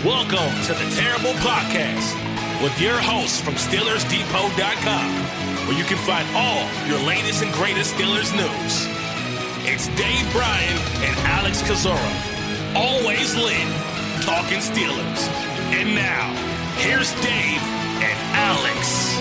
Welcome to the Terrible Podcast with your hosts from SteelersDepot.com, where you can find all your latest and greatest Steelers news. It's Dave Bryan and Alex Kozora, always lit, talking Steelers. And now, here's Dave and Alex.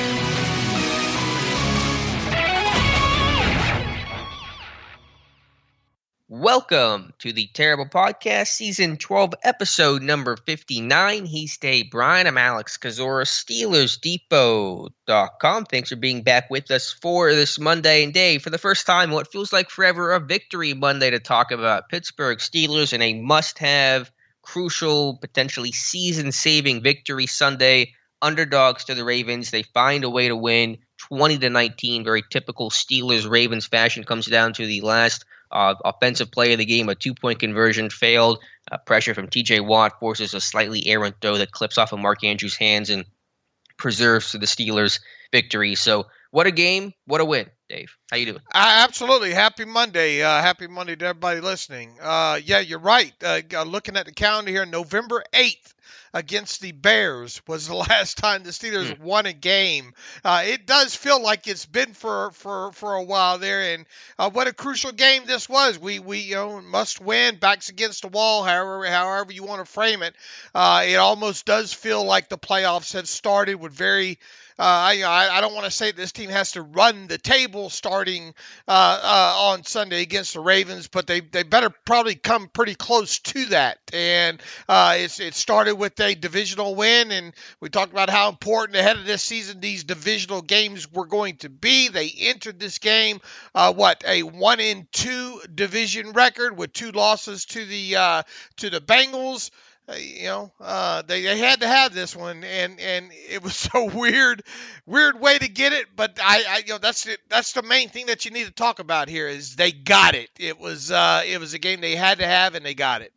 Welcome to the Terrible Podcast, Season 12, Episode number 59. He's Dave Bryan. I'm Alex Kozora, SteelersDepot.com. Thanks for being back with us for this Monday. And Dave, for the first time, what feels like forever, a victory Monday to talk about Pittsburgh Steelers and a must-have, crucial, potentially season-saving victory Sunday. Underdogs to the Ravens. They find a way to win 20-19. Very typical Steelers-Ravens fashion. Comes down to the last offensive play of the game. A two-point conversion failed. Pressure from T.J. Watt forces a slightly errant throw that clips off of Mark Andrews' hands and preserves the Steelers' victory. So what a game. What a win, Dave. How you doing? Absolutely. Happy Monday. Happy Monday to everybody listening. Yeah, you're right. Looking at the calendar here, November 8th against the Bears was the last time the Steelers won a game. It does feel like it's been for a while there, and what a crucial game this was. We must win, backs against the wall, however you want to frame it. It almost does feel like the playoffs have started with very I don't want to say this team has to run the table starting on Sunday against the Ravens, but they better probably come pretty close to that. And it started with a divisional win, and we talked about how important ahead of this season these divisional games were going to be. They entered this game a 1-2 division record with 2 losses to the Bengals. They had to have this one, and it was so weird way to get it. But that's the main thing that you need to talk about here is they got it. It was a game they had to have, and they got it.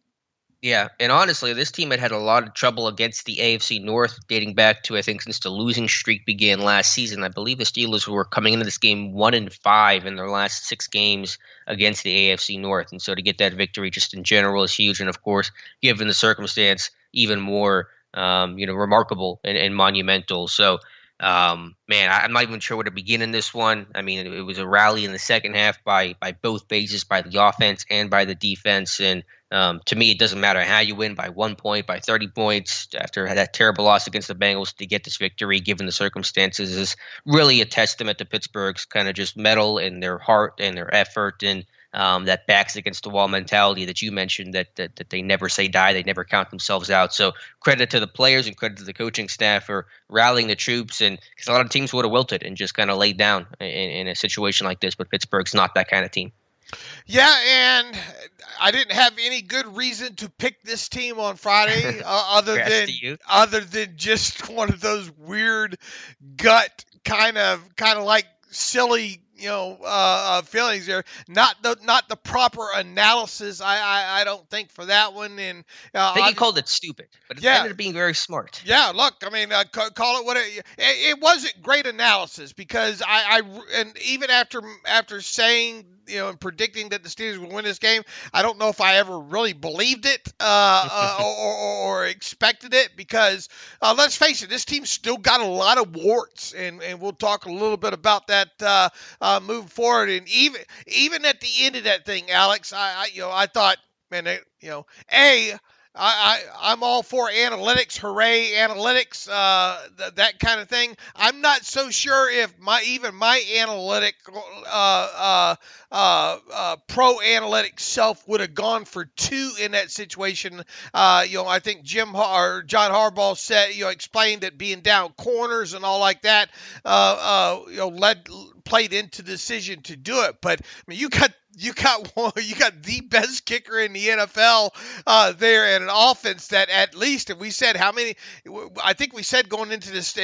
Yeah, and honestly, this team had a lot of trouble against the AFC North dating back to, I think, since the losing streak began last season. I believe the Steelers were coming into this game 1-5 in their last 6 games against the AFC North. And so to get that victory just in general is huge. And, of course, given the circumstance, even more, remarkable and monumental. So, I'm not even sure where to begin in this one. I mean, it was a rally in the second half by both bases, by the offense and by the defense. And to me, it doesn't matter how you win, by 1 point, by 30 points, after that terrible loss against the Bengals. To get this victory, given the circumstances, is really a testament to Pittsburgh's kind of just mettle and their heart and their effort and that backs against the wall mentality that you mentioned, that they never say die, they never count themselves out. So credit to the players and credit to the coaching staff for rallying the troops, and because a lot of teams would have wilted and just kind of laid down in a situation like this, but Pittsburgh's not that kind of team. Yeah, and I didn't have any good reason to pick this team on Friday other than just one of those weird gut kind of like silly feelings there. Not the proper analysis. I don't think for that one. And I think he called it stupid, but it ended up being very smart. Yeah, look, I mean, call it what it wasn't great analysis, because and even after saying, and predicting that the Steelers would win this game, I don't know if I ever really believed it or expected it, because let's face it, this team's still got a lot of warts, and we'll talk a little bit about that moving forward. And even at the end of that thing, Alex, I thought, man, I'm all for analytics, hooray, analytics, that kind of thing. I'm not so sure if my analytic, pro analytic self would have gone for 2 in that situation. I think John Harbaugh said, explained that being down corners and all like that, played into the decision to do it. But I mean, you got the best kicker in the NFL there, and an offense that, at least, if we said I think we said going into this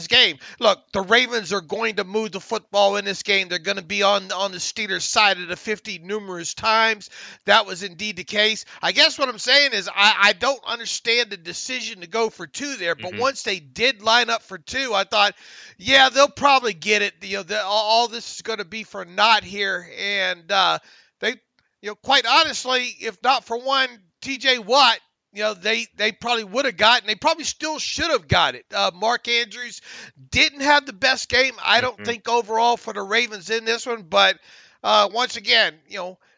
game, look, the Ravens are going to move the football in this game. They're going to be on the Steelers side of the 50 numerous times. That was indeed the case. I guess what I'm saying is I don't understand the decision to go for 2 there, but once they did line up for 2, I thought, yeah, they'll probably get it. All this is going to be for naught here, and they, quite honestly, if not for one T.J. Watt, they probably would have gotten. They probably still should have got it. Mark Andrews didn't have the best game, I don't think, overall for the Ravens in this one. But once again,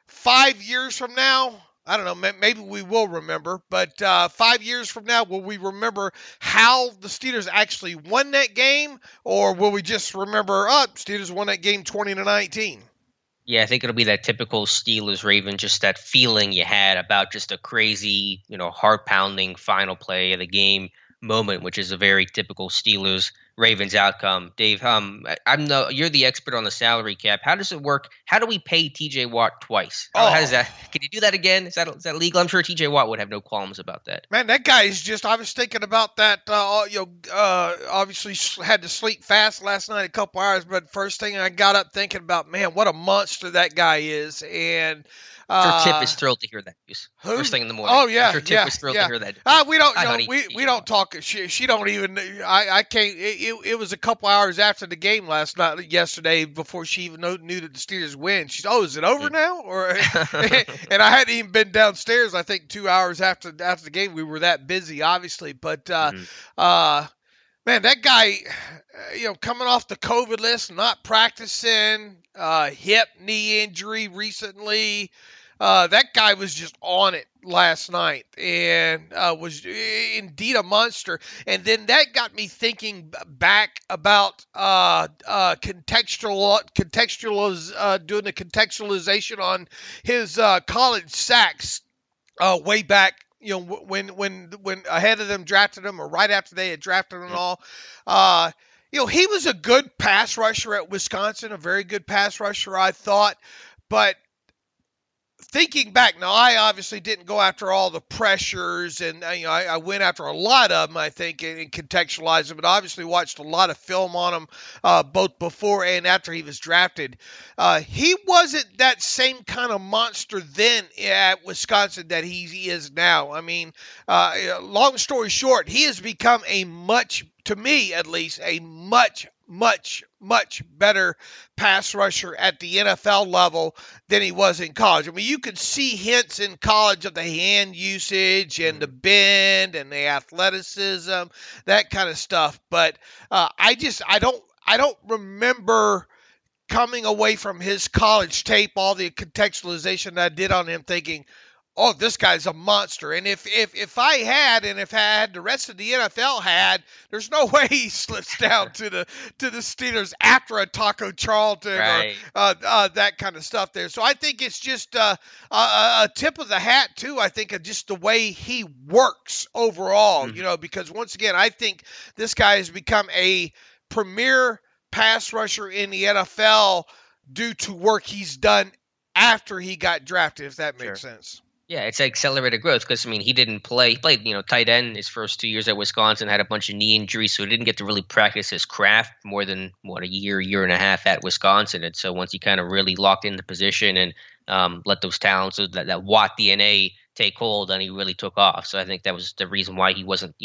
5 years from now, I don't know, maybe we will remember. But 5 years from now, will we remember how the Steelers actually won that game, or will we just remember, Steelers won that game 20-19? Yeah, I think it'll be that typical Steelers-Raven, just that feeling you had about just a crazy, heart-pounding final play of the game moment, which is a very typical Steelers-Ravens outcome. Dave, you're the expert on the salary cap. How does it work? How do we pay T.J. Watt twice? How does that? Can you do that again? Is that legal? I'm sure T.J. Watt would have no qualms about that. Man, that guy is just. I was thinking about that. Obviously had to sleep fast last night, a couple hours. But first thing I got up thinking about, man, what a monster that guy is, and. I'm sure Tip is thrilled to hear that news. First thing in the morning. Oh yeah, I'm sure Tip was thrilled to hear that. We don't. We don't talk. She don't even. I can't. It was a couple hours after the game yesterday, before she even knew that the Steelers win. She's, is it over now? Or and I hadn't even been downstairs. I think 2 hours after the game. We were that busy, obviously. But man, that guy, coming off the COVID list, not practicing, hip, knee injury recently. That guy was just on it last night and was indeed a monster. And then that got me thinking back about doing the contextualization on his college sacks way back. When ahead of them drafted him, or right after they had drafted him and all. He was a good pass rusher at Wisconsin, a very good pass rusher, I thought. But thinking back, now I obviously didn't go after all the pressures, and I went after a lot of them, I think, and contextualized them. But obviously watched a lot of film on him, both before and after he was drafted. He wasn't that same kind of monster then at Wisconsin that he is now. I mean, long story short, he has become to me at least, a much better pass rusher at the NFL level than he was in college. I mean, you could see hints in college of the hand usage and the bend and the athleticism, that kind of stuff. But I don't remember coming away from his college tape, all the contextualization that I did on him, thinking, oh, this guy's a monster. And if I had the rest of the NFL had, there's no way he slips down to the Steelers after a Taco Charlton, right, or that kind of stuff there. So I think it's just a tip of the hat too. I think of just the way he works overall, because once again, I think this guy has become a premier pass rusher in the NFL due to work he's done after he got drafted, if that makes sense. Yeah, it's accelerated growth because, he didn't play. He played, tight end his first 2 years at Wisconsin, had a bunch of knee injuries, so he didn't get to really practice his craft more than, a year and a half at Wisconsin. And so once he kind of really locked in the position and let those talents, that Watt DNA take hold, then he really took off. So I think that was the reason why he wasn't,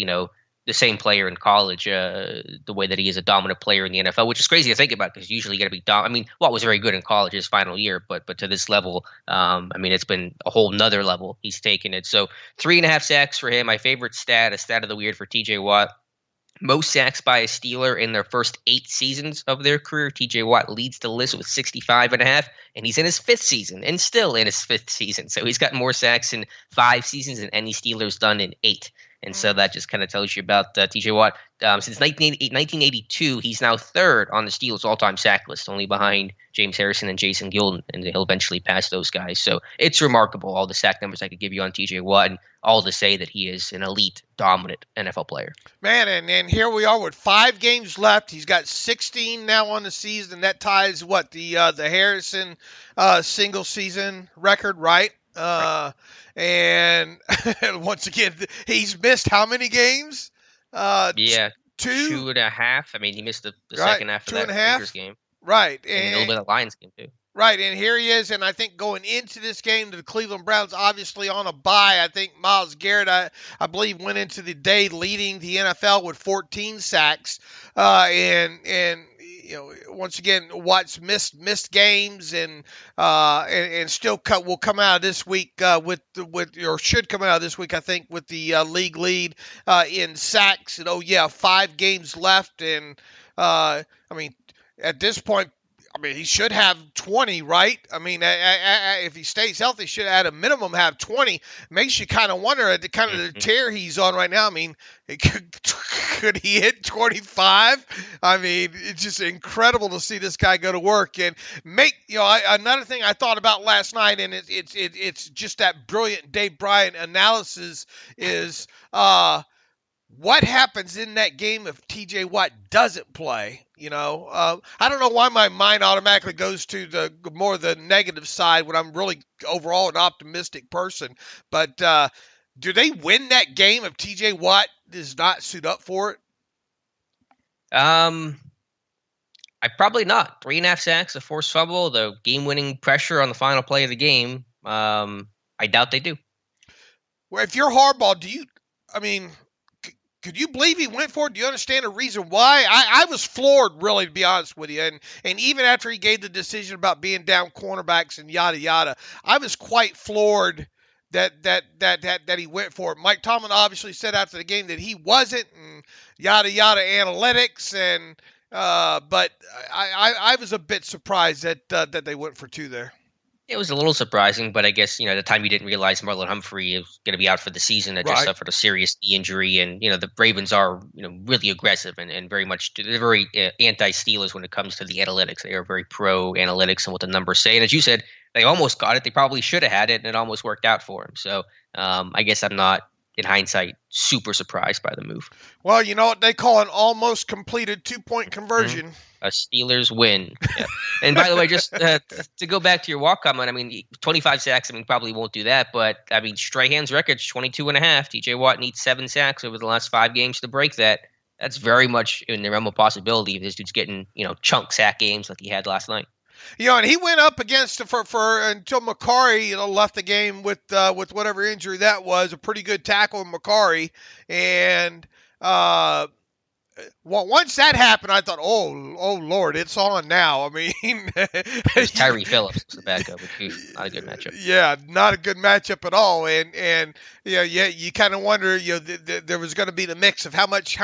the same player in college, the way that he is a dominant player in the NFL, which is crazy to think about because usually you got to be dominant. Watt was very good in college his final year, but to this level, it's been a whole nother level he's taken it. So 3.5 sacks for him. My favorite stat, a stat of the weird for TJ Watt. Most sacks by a Steeler in their first 8 seasons of their career. TJ Watt leads the list with 65.5, and he's in his 5th season, and still in his 5th season. So he's got more sacks in 5 seasons than any Steeler's done in 8. And so that just kind of tells you about TJ Watt. Since 1982, he's now 3rd on the Steelers' all-time sack list, only behind James Harrison and Jason Gilden, and he'll eventually pass those guys. So it's remarkable, all the sack numbers I could give you on TJ Watt, and all to say that he is an elite, dominant NFL player. Man, and here we are with 5 games left. He's got 16 now on the season. That ties the Harrison single season record, right? And once again, he's missed how many games? 2. 2.5. He missed the second half of that Lakers game. Right. And a little bit of the Lions game, too. Right, and here he is, and I think going into this game, the Cleveland Browns obviously on a bye. I think Myles Garrett, I believe, went into the day leading the NFL with 14 sacks, and once again, Watt's missed games and still will come out of this week should come out of this week, I think, with the league lead in sacks. And 5 games left, and at this point, he should have 20, right? If he stays healthy, should at a minimum have 20. Makes you kind of wonder at the kind of the tear he's on right now. Could he hit 25? It's just incredible to see this guy go to work and make. Another thing I thought about last night, and it's just that brilliant Dave Bryant analysis is what happens in that game if T.J. Watt doesn't play? I don't know why my mind automatically goes to the negative side when I'm really overall an optimistic person. But do they win that game if T.J. Watt does not suit up for it? I probably not. 3.5 sacks, a forced fumble, the game-winning pressure on the final play of the game. I doubt they do. Well, if you're Harbaugh, could you believe he went for it? Do you understand the reason why? I was floored, really, to be honest with you. And even after he gave the decision about being down cornerbacks and yada yada, I was quite floored that he went for it. Mike Tomlin obviously said after the game that he wasn't, and yada yada analytics, and but I was a bit surprised that they went for 2 there. It was a little surprising, but I guess, at the time you didn't realize Marlon Humphrey was going to be out for the season. That just suffered a serious knee injury. And, the Ravens are, really aggressive and very much, they're very anti-Steelers when it comes to the analytics. They are very pro-analytics and what the numbers say. And as you said, they almost got it. They probably should have had it, and it almost worked out for him. So I guess I'm not, in hindsight, super surprised by the move. Well, you know what they call an almost completed 2-point conversion. A Steelers win. Yeah. And by the way, just to go back to your walk comment, 25 sacks, probably won't do that. But, Strahan's record's 22.5. T.J. Watt needs 7 sacks over the last 5 games to break that. That's very much in the realm of possibility if this dude's getting, chunk sack games like he had last night. And he went up against for until Macari left the game with whatever injury that was, a pretty good tackle in Macari, and once that happened, I thought, oh Lord, it's on now. Tyree Phillips was the backup, which not a good matchup. Yeah, not a good matchup at all. And you kind of wonder, there was going to be the mix of how much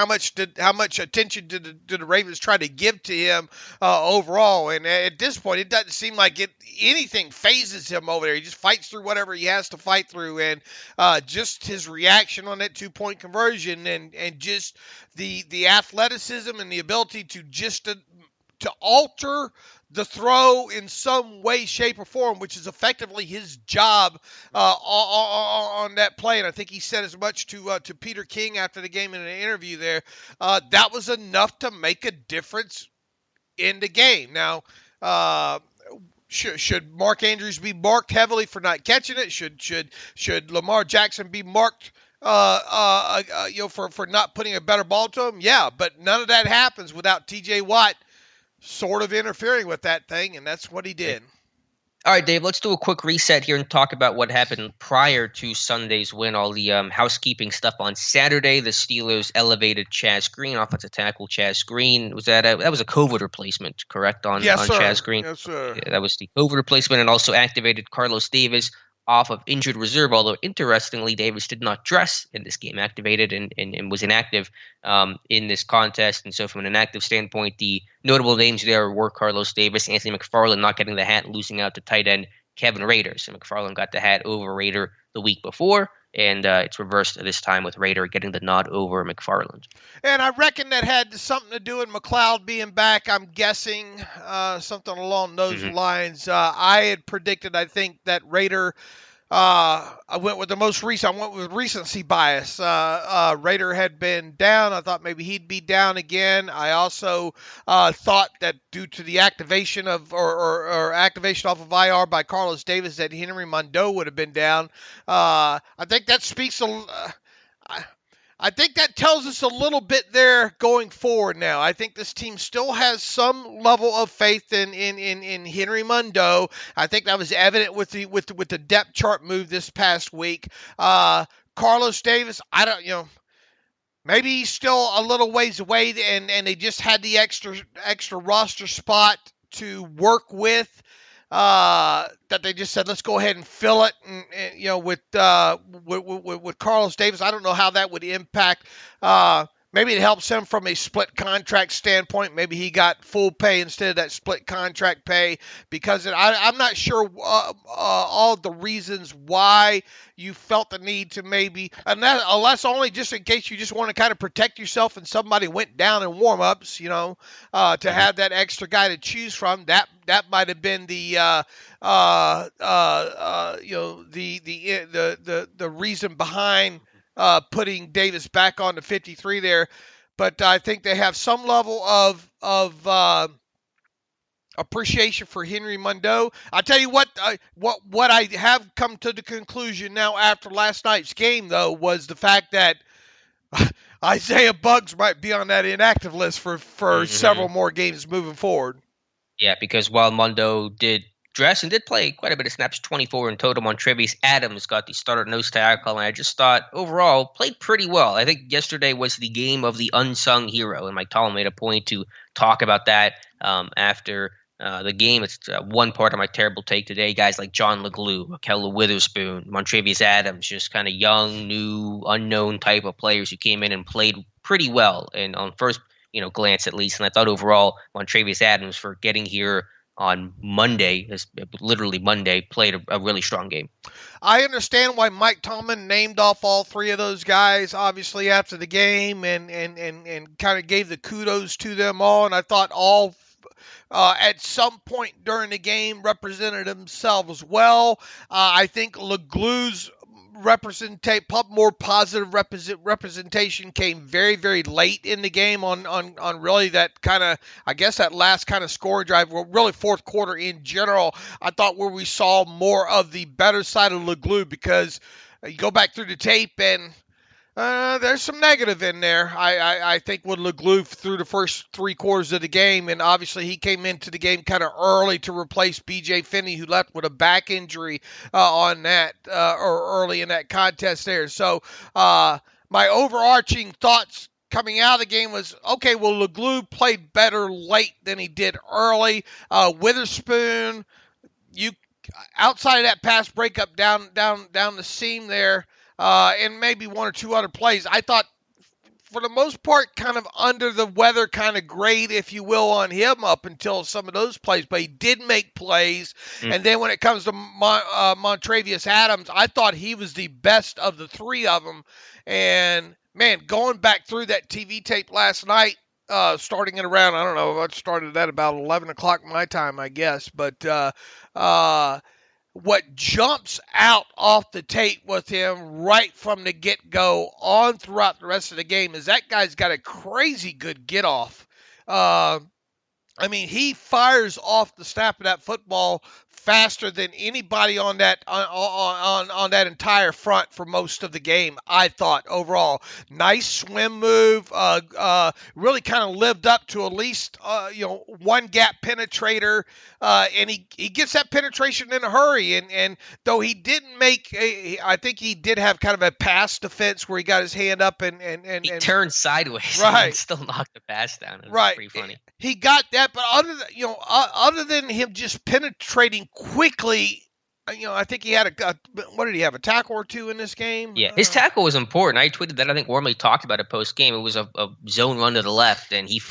attention did the Ravens try to give to him overall. And at this point, it doesn't seem like anything phases him over there. He just fights through whatever he has to fight through, and just his reaction on that 2-point conversion, and just the athleticism and the ability to to alter the throw in some way, shape, or form, which is effectively his job on that play. And I think he said as much to Peter King after the game in an interview there. That was enough to make a difference in the game. Now, should Mark Andrews be marked heavily for not catching it? Should Lamar Jackson be marked for not putting a better ball to him? Yeah, but none of that happens without T.J. Watt sort of interfering with that thing, and that's what he did. All right, Dave, let's do a quick reset here and talk about what happened prior to Sunday's win, all the housekeeping stuff on Saturday. The Steelers elevated Chaz Green, offensive tackle Chaz Green. That was a COVID replacement, correct, on Chaz Green? Yes, sir. Yeah, that was the COVID replacement, and also activated Carlos Davis off of injured reserve, although interestingly, Davis did not dress in this game, activated and was inactive in this contest. And so from an inactive standpoint, the notable names there were Carlos Davis, Anthony McFarland not getting the hat, losing out to tight end Kevin Rader. So McFarland got the hat over Rader the week before, and it's reversed this time with Rader getting the nod over McFarland. And I reckon that had something to do with McLeod being back. I'm guessing something along those lines. I had predicted, I think, that Rader I went with the most recent. I went with recency bias. Rader had been down. I thought maybe he'd be down again. I also thought that due to the activation of or activation off of IR by Carlos Davis, that Henry Mondeau would have been down. I think that speaks I think that tells us a little bit there going forward now. I think this team still has some level of faith in Henry Mondeau. I think that was evident with the depth chart move this past week. Carlos Davis, maybe he's still a little ways away, and they just had the extra roster spot to work with. That they just said, let's go ahead and fill it, and with Carlos Davis. I don't know how that would impact. Maybe it helps him from a split contract standpoint. Maybe he got full pay instead of that split contract pay, because I'm not sure all the reasons why you felt the need to maybe, unless only just in case you just want to kind of protect yourself and somebody went down in warm-ups, to have that extra guy to choose from. That might have been the reason behind putting Davis back on the 53 there. But I think they have some level of appreciation for Henry Mondeau. I'll tell you what I have come to the conclusion now after last night's game, though, was the fact that Isaiah Buggs might be on that inactive list for several more games moving forward. Yeah, because while Mondeau did dress and did play quite a bit of snaps, 24 in total, Montrevius Adams got the starter nose tackle, and I just thought overall played pretty well. I think yesterday was the game of the unsung hero, and Mike Tomlin made a point to talk about that after the game. It's one part of my terrible take today. Guys like John LeGlue, Akella Witherspoon, Montrevius Adams, just kind of young, new, unknown type of players who came in and played pretty well, and on first glance at least. And I thought overall Montrevius Adams, for getting here on Monday, literally Monday, played a really strong game. I understand why Mike Tomlin named off all three of those guys, obviously, after the game, and kind of gave the kudos to them all. And I thought all at some point during the game represented themselves well. I think LeGlue's more positive representation came very, very late in the game on really that kind of, I guess, that last kind of score drive, well, really fourth quarter in general. I thought where we saw more of the better side of LeGlue, because you go back through the tape and there's some negative in there. I think with LeGlue through the first three quarters of the game, and obviously he came into the game kind of early to replace B.J. Finney, who left with a back injury on that or early in that contest there. So my overarching thoughts coming out of the game was, okay, well, LeGlue played better late than he did early. Witherspoon, outside of that pass breakup down the seam there, and maybe one or two other plays, I thought for the most part kind of under the weather kind of grade, if you will, on him up until some of those plays. But he did make plays. And then when it comes to Montrevius Adams, I thought he was the best of the three of them. And, man, going back through that TV tape last night, starting at around, I don't know, I started at about 11 o'clock my time, I guess. But what jumps out off the tape with him right from the get-go on throughout the rest of the game is that guy's got a crazy good get-off. He fires off the snap of that football faster than anybody on that on that entire front for most of the game. I thought overall, nice swim move. Really kind of lived up to at least one gap penetrator, and he gets that penetration in a hurry. And though he didn't make, I think he did have kind of a pass defense where he got his hand up and he turned sideways, right, and still knocked the pass down. It was right, pretty funny. He got that, but other than him just penetrating quickly, I think he had what did he have, a tackle or two in this game? Yeah, his tackle was important. I tweeted that. I think Wormley talked about it post game. It was a zone run to the left, and he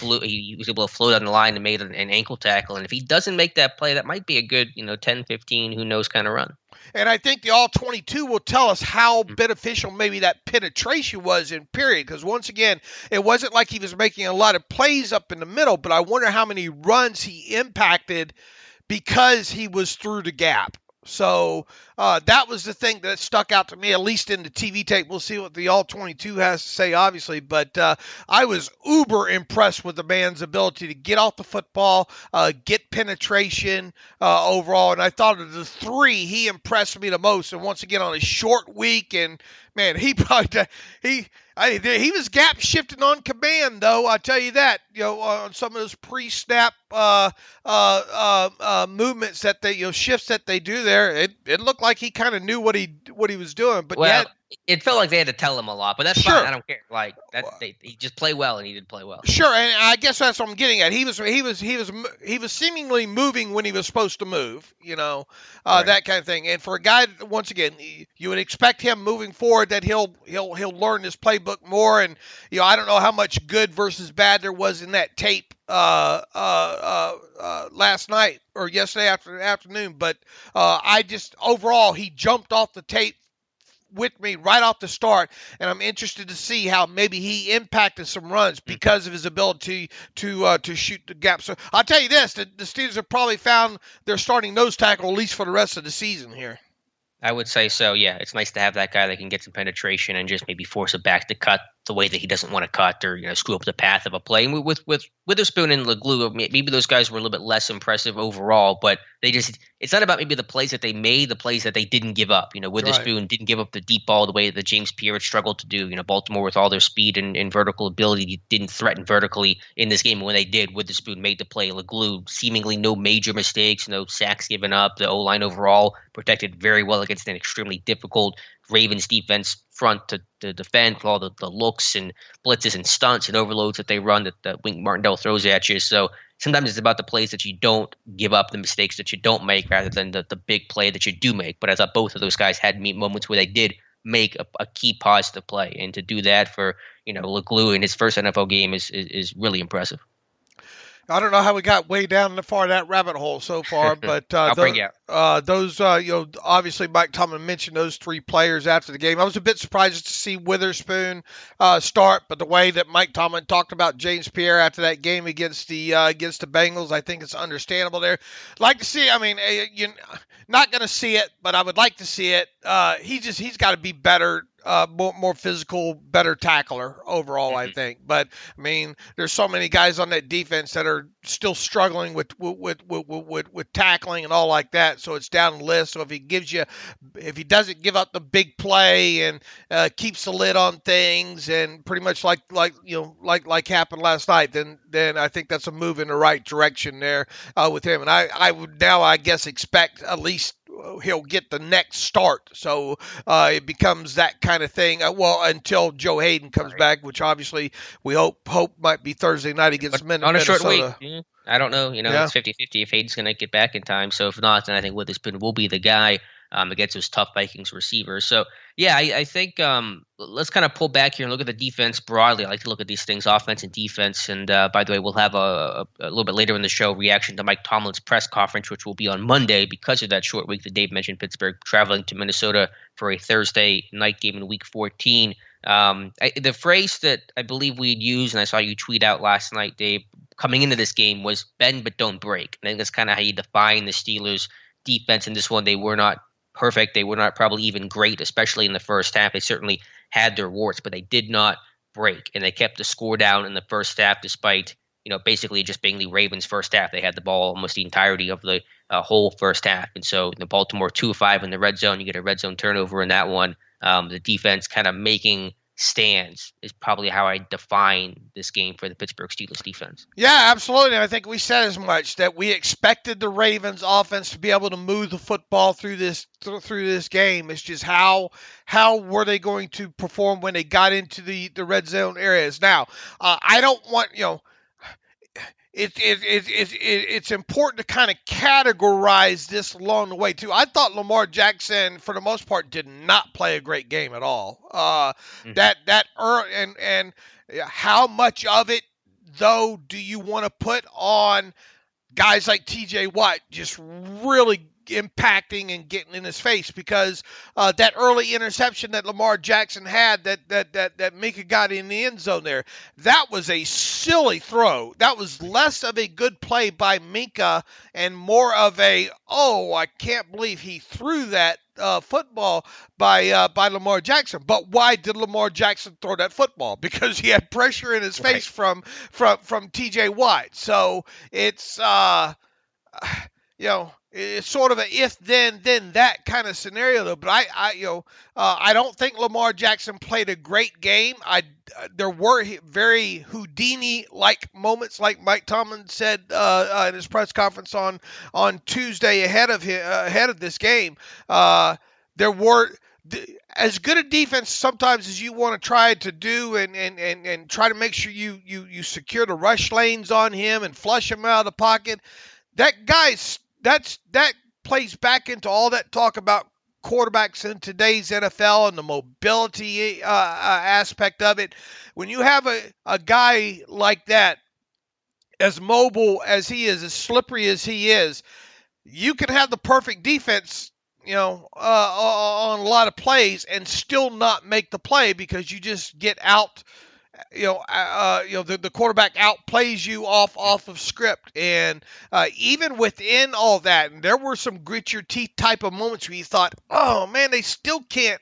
was able to float on the line and made an ankle tackle. And if he doesn't make that play, that might be a good 10, 15, who knows kind of run. And I think the All-22 will tell us how beneficial maybe that penetration was in period. Because once again, it wasn't like he was making a lot of plays up in the middle, but I wonder how many runs he impacted because he was through the gap. So that was the thing that stuck out to me, at least in the TV tape. We'll see what the All-22 has to say, obviously. But I was uber impressed with the man's ability to get off the football, get penetration overall. And I thought of the three, he impressed me the most. And once again, on a short week, and man, he was gap shifting on command, though. I tell you that, on some of those pre-snap movements that they, shifts that they do there, it looked like he kind of knew what he was doing. But It felt like they had to tell him a lot, but that's Sure. fine. I don't care. Like he just played well, and he did play well. Sure, and I guess that's what I'm getting at. He was seemingly moving when he was supposed to move, Right. that kind of thing. And for a guy, once again, you would expect him moving forward that he'll learn his playbook more. And I don't know how much good versus bad there was in that tape last night or yesterday afternoon, but I just overall he jumped off the tape with me right off the start, and I'm interested to see how maybe he impacted some runs because of his ability to shoot the gap. So I'll tell you this: the Steelers have probably found their starting nose tackle at least for the rest of the season here. I would say so. Yeah, it's nice to have that guy that can get some penetration and just maybe force a back to cut the way that he doesn't want to cut, or screw up the path of a play. And with Witherspoon and LeGlue, maybe those guys were a little bit less impressive overall, but it's not about maybe the plays that they made, the plays that they didn't give up. Witherspoon didn't give up the deep ball the way that James Pierre struggled to do. Baltimore, with all their speed and vertical ability, didn't threaten vertically in this game. And when they did, Witherspoon made the play. LeGlue, seemingly no major mistakes, no sacks given up. The O-line overall protected very well against an extremely difficult Ravens defense front to defend with all the looks and blitzes and stunts and overloads that they run that Wink Martindale throws at you. So sometimes it's about the plays that you don't give up, the mistakes that you don't make, rather than the big play that you do make. But I thought both of those guys had moments where they did make a key positive play. And to do that for, LeGlue in his first NFL game is really impressive. I don't know how we got way down the far that rabbit hole so far, but those obviously Mike Tomlin mentioned those three players after the game. I was a bit surprised to see Witherspoon start, but the way that Mike Tomlin talked about James Pierre after that game against the Bengals, I think it's understandable there. Like to see, you're not going to see it, but I would like to see it. He's got to be better. More physical, better tackler overall, I think. But there's so many guys on that defense that are still struggling with tackling and all like that. So it's down the list. So if he doesn't give up the big play and keeps the lid on things, and pretty much like happened last night, then I think that's a move in the right direction there with him. And I would now, I guess, expect at least he'll get the next start. So it becomes that kind of thing. Until Joe Hayden comes back, which obviously we hope might be Thursday night against Minnesota. On a short week. I don't know. It's 50-50 if Hayden's going to get back in time. So if not, then I think Witherspoon will be the guy against those tough Vikings receivers. So, yeah, I think let's kind of pull back here and look at the defense broadly. I like to look at these things, offense and defense. And by the way, we'll have a little bit later in the show reaction to Mike Tomlin's press conference, which will be on Monday because of that short week that Dave mentioned, Pittsburgh traveling to Minnesota for a Thursday night game in Week 14. The phrase that I believe we'd use, and I saw you tweet out last night, Dave, coming into this game was bend but don't break. I think that's kind of how you define the Steelers' defense in this one. They were not perfect. They were not probably even great, especially in the first half. They certainly had their warts, but they did not break, and they kept the score down in the first half despite, basically just being the Ravens' first half. They had the ball almost the entirety of the whole first half, and so the Baltimore 2-5 in the red zone. You get a red zone turnover in that one. The defense kind of making stands is probably how I define this game for the Pittsburgh Steelers defense. Yeah, absolutely. I think we said as much, that we expected the Ravens offense to be able to move the football through this game. It's just how were they going to perform when they got into the red zone areas. Now, I don't want, it's important to kind of categorize this along the way too. I thought Lamar Jackson, for the most part, did not play a great game at all. That early, and how much of it though do you want to put on guys like T.J. Watt just really impacting and getting in his face? Because that early interception that Lamar Jackson had, that Minka got in the end zone there, that was a silly throw. That was less of a good play by Minka and more of a, I can't believe he threw that football by Lamar Jackson. But why did Lamar Jackson throw that football? Because he had pressure in his face from T.J. Watt. So it's it's sort of a if then that kind of scenario though. But I don't think Lamar Jackson played a great game. There were very Houdini-like moments, like Mike Tomlin said in his press conference on Tuesday ahead of this game. There as good a defense sometimes as you want to try to do and try to make sure you secure the rush lanes on him and flush him out of the pocket, that plays back into all that talk about quarterbacks in today's NFL and the mobility aspect of it. When you have a guy like that, as mobile as he is, as slippery as he is, you can have the perfect defense, on a lot of plays and still not make the play because you just get out. The quarterback outplays you off of script, and even within all that, and there were some grit your teeth type of moments where you thought, oh man, they still can't,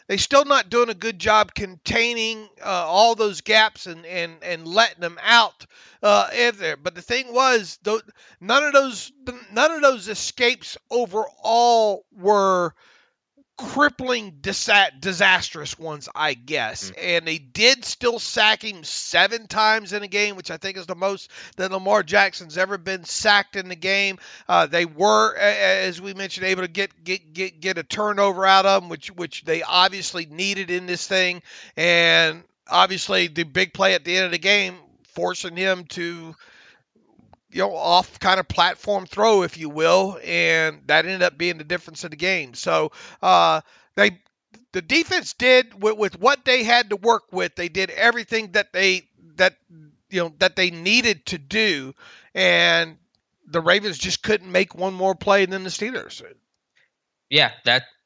they still not doing a good job containing all those gaps and letting them out in there. But the thing was, none of those escapes overall were crippling, disastrous ones, I guess. And they did still sack him 7 times in a game, which I think is the most that Lamar Jackson's ever been sacked in the game. They were, as we mentioned, able to get a turnover out of him, which they obviously needed in this thing. And obviously the big play at the end of the game, forcing him to off kind of platform throw, if you will, and that ended up being the difference in the game. So the defense did with what they had to work with. They did everything that they needed to do, and the Ravens just couldn't make one more play than the Steelers. Yeah,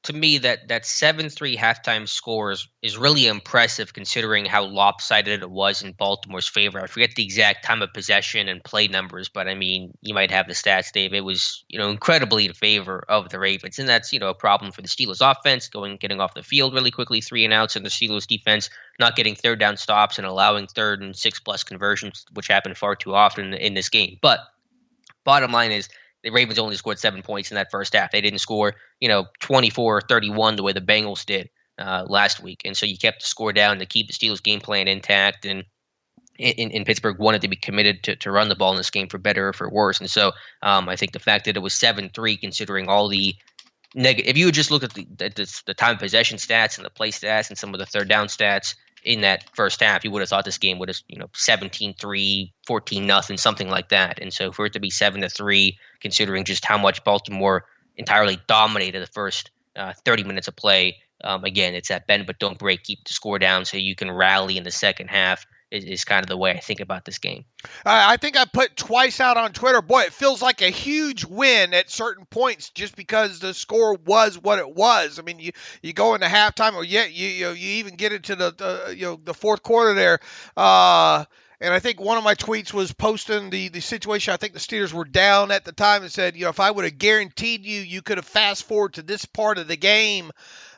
to me, that 7-3 halftime score is really impressive considering how lopsided it was in Baltimore's favor. I forget the exact time of possession and play numbers, but I mean, you might have the stats, Dave. It was, incredibly in favor of the Ravens, and that's, a problem for the Steelers offense, getting off the field really quickly, 3 and outs, and the Steelers defense not getting third down stops and allowing 3rd and 6+ conversions, which happen far too often in this game. But bottom line is, the Ravens only scored 7 points in that first half. They didn't score, 24-31 the way the Bengals did last week. And so you kept the score down to keep the Steelers' game plan intact. And in Pittsburgh wanted to be committed to run the ball in this game for better or for worse. And so I think the fact that it was 7-3, considering all the negative, if you would just look at the time of possession stats and the play stats and some of the third down stats in that first half, you would have thought this game would have, 17-3, 14-0, something like that. And so for it to be 7-3, considering just how much Baltimore entirely dominated the first 30 minutes of play, again, it's that bend but don't break, keep the score down so you can rally in the second half is kind of the way I think about this game. I think I put twice out on Twitter, boy, it feels like a huge win at certain points just because the score was what it was. I mean, you go into halftime, or you even get into the fourth quarter there. And I think one of my tweets was posting the situation. I think the Steelers were down at the time and said, if I would have guaranteed you could have fast forward to this part of the game,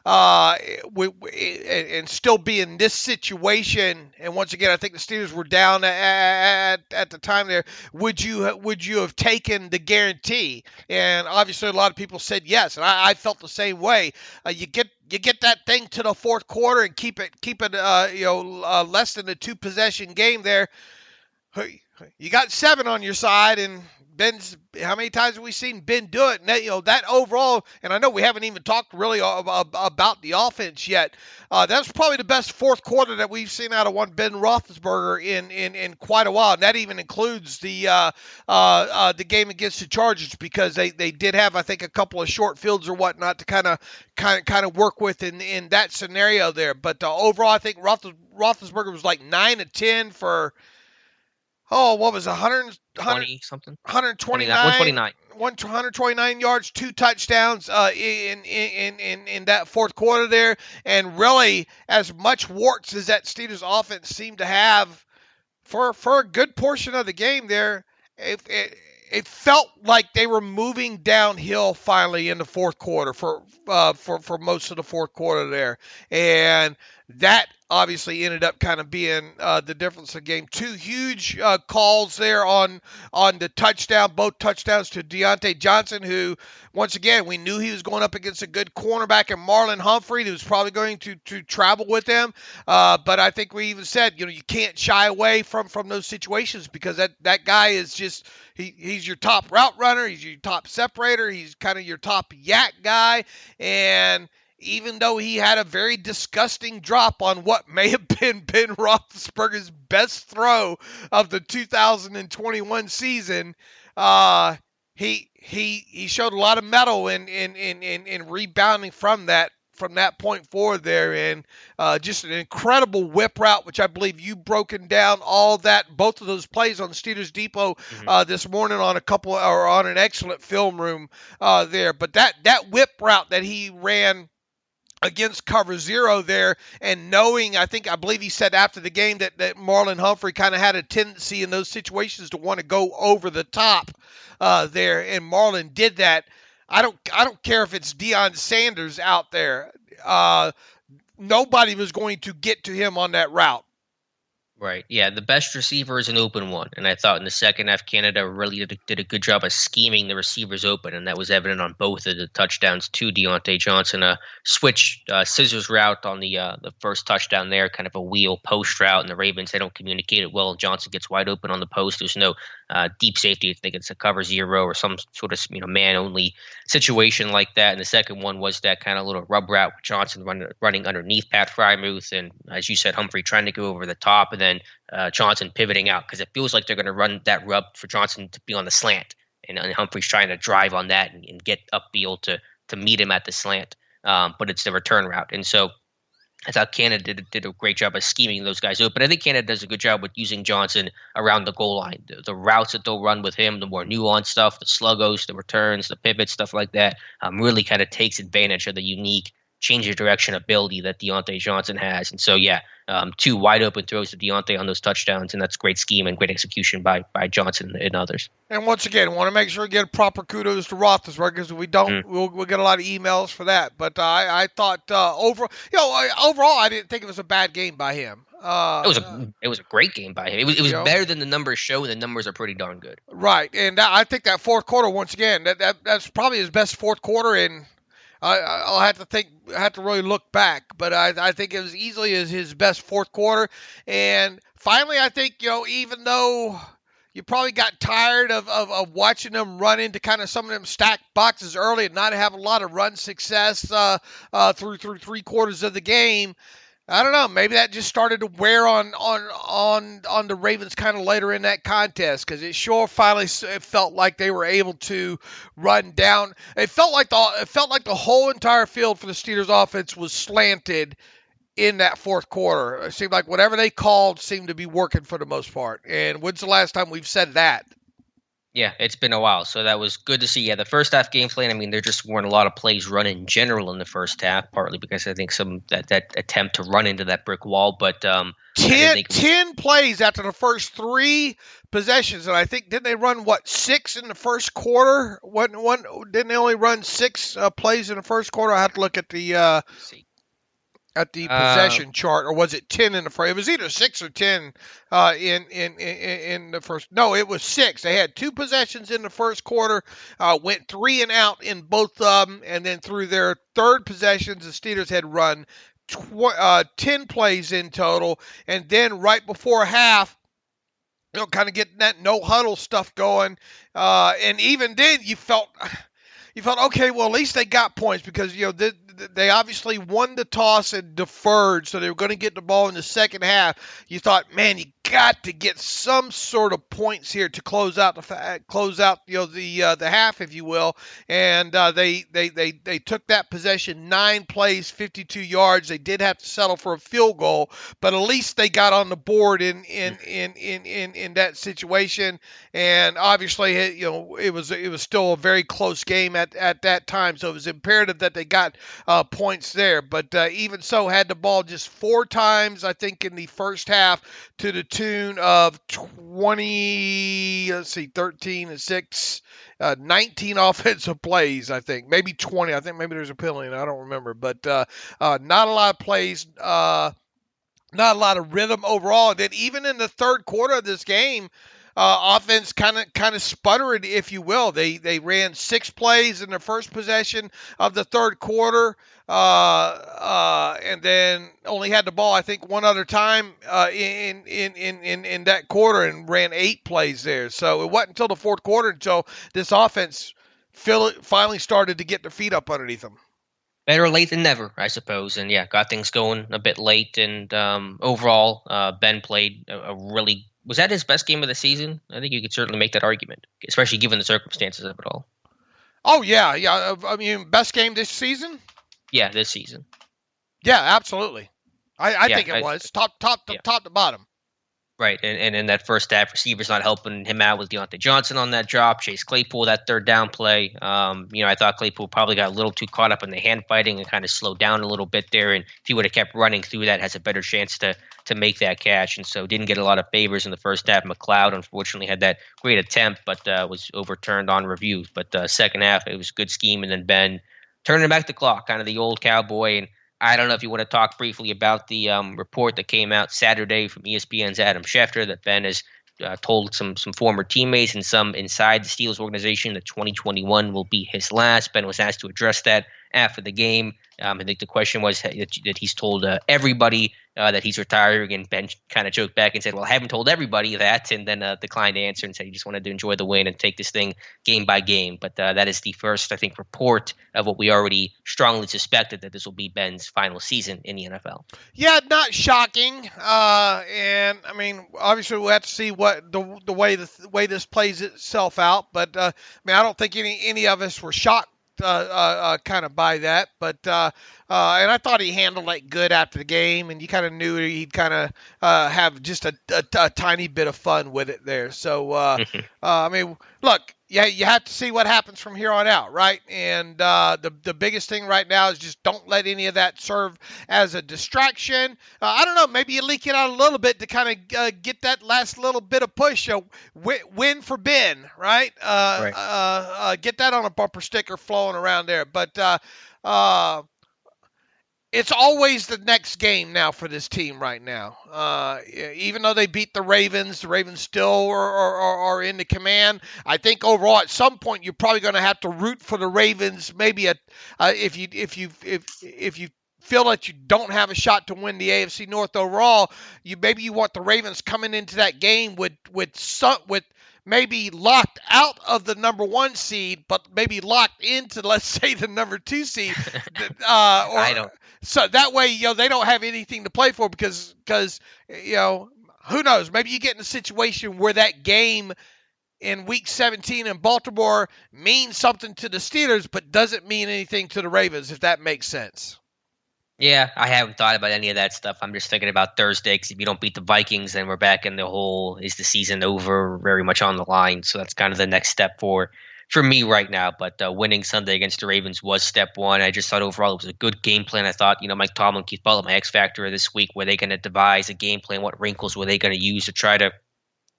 and still be in this situation. And once again, I think the Steelers were down at the time there. Would you have taken the guarantee? And obviously, a lot of people said yes, and I felt the same way. You get that thing to the fourth quarter and keep it less than a 2-possession game there. You got 7 on your side, and Ben's, how many times have we seen Ben do it? And that overall, and I know we haven't even talked really about the offense yet. That's probably the best fourth quarter that we've seen out of one Ben Roethlisberger in quite a while. And that even includes the game against the Chargers, because they did have, I think, a couple of short fields or whatnot to kind of work with in that scenario there. But overall, I think Roethlisberger was like 9 of 10 for, what was it, 120 something? 129. 129 yards, 2 touchdowns in that fourth quarter there. And really, as much warts as that Steelers offense seemed to have for a good portion of the game there, it felt like they were moving downhill finally in the fourth quarter for most of the fourth quarter there. And that obviously ended up kind of being the difference in the game. 2 huge calls there on the touchdown, both touchdowns to Deonte Johnson, who, once again, we knew he was going up against a good cornerback in Marlon Humphrey, who was probably going to travel with him. But I think we even said, you can't shy away from those situations, because that guy is just, he's your top route runner, he's your top separator, he's kind of your top yak guy, and even though he had a very disgusting drop on what may have been Ben Roethlisberger's best throw of the 2021 season, he showed a lot of mettle in rebounding from that point forward there, and just an incredible whip route, which I believe you broken down both of those plays on Steelers Depot this morning on an excellent film room there. But that whip route that he ran against cover zero there, and knowing, I believe he said after the game that Marlon Humphrey kind of had a tendency in those situations to want to go over the top there, and Marlon did that. I don't care if it's Deion Sanders out there. Nobody was going to get to him on that route. Right. Yeah, the best receiver is an open one. And I thought in the second half, Canada really did a good job of scheming the receivers open, and that was evident on both of the touchdowns to Deonte Johnson. A switch scissors route on the first touchdown there, kind of a wheel post route, and the Ravens, they don't communicate it well. Johnson gets wide open on the post. There's no deep safety. I think it's a cover zero or some sort of man-only situation like that. And the second one was that kind of little rub route with Johnson running underneath Pat Frymouth, and as you said, Humphrey trying to go over the top, and then Johnson pivoting out, because it feels like they're going to run that rub for Johnson to be on the slant, and Humphrey's trying to drive on that and get upfield to meet him at the slant, but it's the return route. And so I thought Canada did a great job of scheming those guys open. I think Canada does a good job with using Johnson around the goal line. The routes that they'll run with him, the more nuanced stuff, the sluggos, the returns, the pivots, stuff like that, really kind of takes advantage of the unique change of direction ability that Deonte Johnson has. And so, two wide open throws to Deonte on those touchdowns, and that's great scheme and great execution by Johnson and others. And once again, want to make sure we get proper kudos to Roethlisberger, because we don't, we'll get a lot of emails for that. But I thought overall, I didn't think it was a bad game by him. It was a great game by him. It was better than the numbers show, and the numbers are pretty darn good. Right, and I think that fourth quarter, once again, that's probably his best fourth quarter in. I'll have to really look back, but I think it was easily his best fourth quarter. And finally, I think, even though you probably got tired of watching them run into kind of some of them stacked boxes early and not have a lot of run success through 3 quarters of the game, I don't know. Maybe that just started to wear on the Ravens kind of later in that contest, because it sure finally felt like they were able to run down. It felt like the whole entire field for the Steelers offense was slanted in that fourth quarter. It seemed like whatever they called seemed to be working for the most part. And when's the last time we've said that? Yeah, it's been a while, so that was good to see. Yeah, the first half game plan, there just weren't a lot of plays run in general in the first half, partly because I think that attempt to run into that brick wall. But 10 plays after the first 3 possessions, and I think didn't they run 6 in the first quarter? Didn't they only run 6 plays in the first quarter? I have to look at the possession chart, or was it 10 in the first? It was either 6 or 10 in the first. No, it was 6. They had 2 possessions in the first quarter, went 3 and out in both of them, and then through their third possessions, the Steelers had run 10 plays in total, and then right before half, kind of getting that no huddle stuff going, and even then you felt, okay, well, at least they got points, because they obviously won the toss and deferred, so they were going to get the ball in the second half. You thought, man, you got to get some sort of points here to close out the half, if you will. And they took that possession, 9 plays, 52 yards. They did have to settle for a field goal, but at least they got on the board in that situation. And obviously, it was still a very close game at that time, so it was imperative that they got points there. But even so, had the ball just 4 times, I think, in the first half, to the tune of 13 and 6, 19 offensive plays, I think. Maybe 20. I think maybe there's a penalty, and I don't remember. But not a lot of plays, not a lot of rhythm overall. And then even in the third quarter of this game, offense kind of sputtered, if you will. They ran 6 plays in the first possession of the third quarter, and then only had the ball, I think, one other time in that quarter, and ran 8 plays there. So it wasn't until the fourth quarter until this offense finally started to get their feet up underneath them. Better late than never, I suppose. And yeah, got things going a bit late. And overall, Ben played a really. Was that his best game of the season? I think you could certainly make that argument, especially given the circumstances of it all. Oh yeah, yeah. I mean, best game this season? Yeah, this season. Yeah, absolutely. I think it was top to bottom. Right, and in that first half, receivers not helping him out with Deonte Johnson on that drop. Chase Claypool, that third down play. I thought Claypool probably got a little too caught up in the hand fighting and kind of slowed down a little bit there. And if he would have kept running through that, has a better chance to make that catch. And so didn't get a lot of favors in the first half. McLeod, unfortunately, had that great attempt, but was overturned on review. But second half, it was a good scheme. And then Ben turning back the clock, kind of the old cowboy. And I don't know if you want to talk briefly about the report that came out Saturday from ESPN's Adam Schefter that Ben has told some former teammates and some inside the Steelers organization that 2021 will be his last. Ben was asked to address that after the game. I think the question was that he's told everybody that he's retiring, and Ben kind of joked back and said, well, I haven't told everybody that, and then declined to answer and said he just wanted to enjoy the win and take this thing game by game. But that is the first, I think, report of what we already strongly suspected, that this will be Ben's final season in the NFL. Yeah, not shocking. And I mean, obviously we'll have to see what the way this plays itself out. But I don't think any of us were shocked kind of by that, but and I thought he handled it good after the game, and you kind of knew he'd kind of have just a tiny bit of fun with it there. So I mean, look, yeah, you have to see what happens from here on out, right? And the biggest thing right now is just don't let any of that serve as a distraction. I don't know, maybe you leak it out a little bit to kind of get that last little bit of push. Win for Ben, right? Get that on a bumper sticker flowing around there. But it's always the next game now for this team right now. Even though they beat the Ravens still are in the command. I think overall at some point you're probably going to have to root for the Ravens. Maybe if you feel that you don't have a shot to win the AFC North overall, you want the Ravens coming into that game with maybe locked out of the number 1 seed, but maybe locked into, let's say, the number 2 seed. I don't. So that way, they don't have anything to play for because who knows? Maybe you get in a situation where that game in Week 17 in Baltimore means something to the Steelers, but doesn't mean anything to the Ravens, if that makes sense. Yeah, I haven't thought about any of that stuff. I'm just thinking about Thursday, because if you don't beat the Vikings, then we're back in the whole, is the season over, very much on the line. So that's kind of the next step for me right now. But winning Sunday against the Ravens was step one. I just thought overall it was a good game plan. I thought, Mike Tomlin, Keith Butler, my X factor this week, were they going to devise a game plan? What wrinkles were they going to use to try to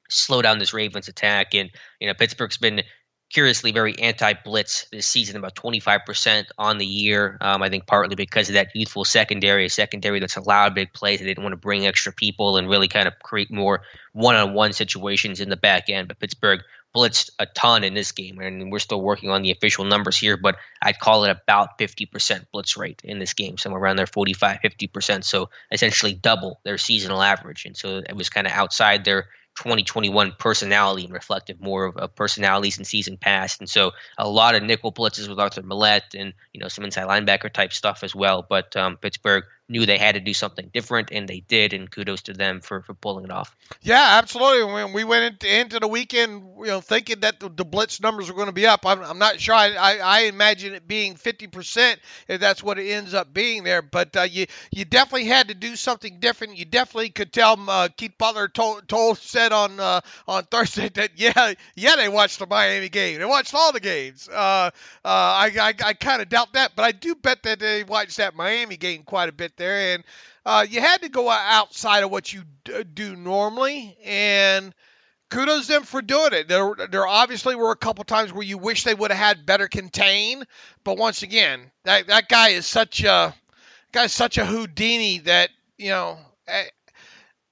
slow down this Ravens attack? And, Pittsburgh's been curiously very anti-blitz this season, about 25% on the year. I think partly because of that youthful secondary, a secondary that's allowed big plays. They didn't want to bring extra people and really kind of create more one-on-one situations in the back end. But Pittsburgh blitzed a ton in this game, and we're still working on the official numbers here, but I'd call it about 50% blitz rate in this game, somewhere around there, 45, 50%. So essentially double their seasonal average. And so it was kind of outside their 2021 personality and reflective more of personalities in season past. And so a lot of nickel blitzes with Arthur Millette and, some inside linebacker type stuff as well. But Pittsburgh knew they had to do something different, and they did, and kudos to them for pulling it off. Yeah, absolutely. When we went into the weekend, thinking that the blitz numbers were going to be up. I'm not sure. I imagine it being 50% if that's what it ends up being there. But you definitely had to do something different. You definitely could tell. Keith Butler said on Thursday that they watched the Miami game. They watched all the games. I kind of doubt that, but I do bet that they watched that Miami game quite a bit there, and you had to go outside of what you do normally, and kudos to them for doing it. There obviously were a couple times where you wish they would have had better contain, but once again, that guy is such a Houdini that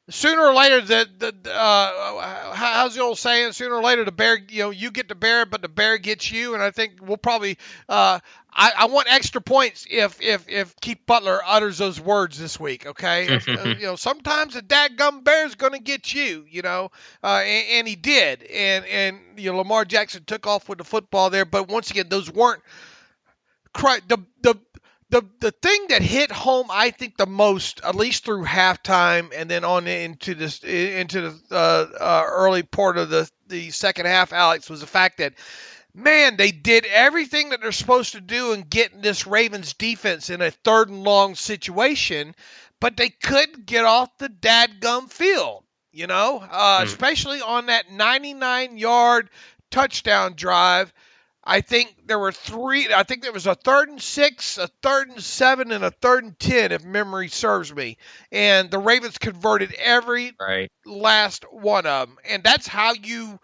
sooner or later, how's the old saying? Sooner or later, the bear, you get the bear, but the bear gets you. And I think we'll probably, I want extra points if Keith Butler utters those words this week. Okay, sometimes the dadgum bear is going to get you. And he did. And Lamar Jackson took off with the football there, but once again, those weren't the thing that hit home, I think, the most, at least through halftime and then on into the early part of the second half, Alex, was the fact that, man, they did everything that they're supposed to do in getting this Ravens defense in a third and long situation, but they couldn't get off the dadgum field, especially on that 99-yard touchdown drive. I think there were three. I think there was a 3rd and 6, a 3rd and 7, and a 3rd and 10, if memory serves me. And the Ravens converted every last one of them. And that's how you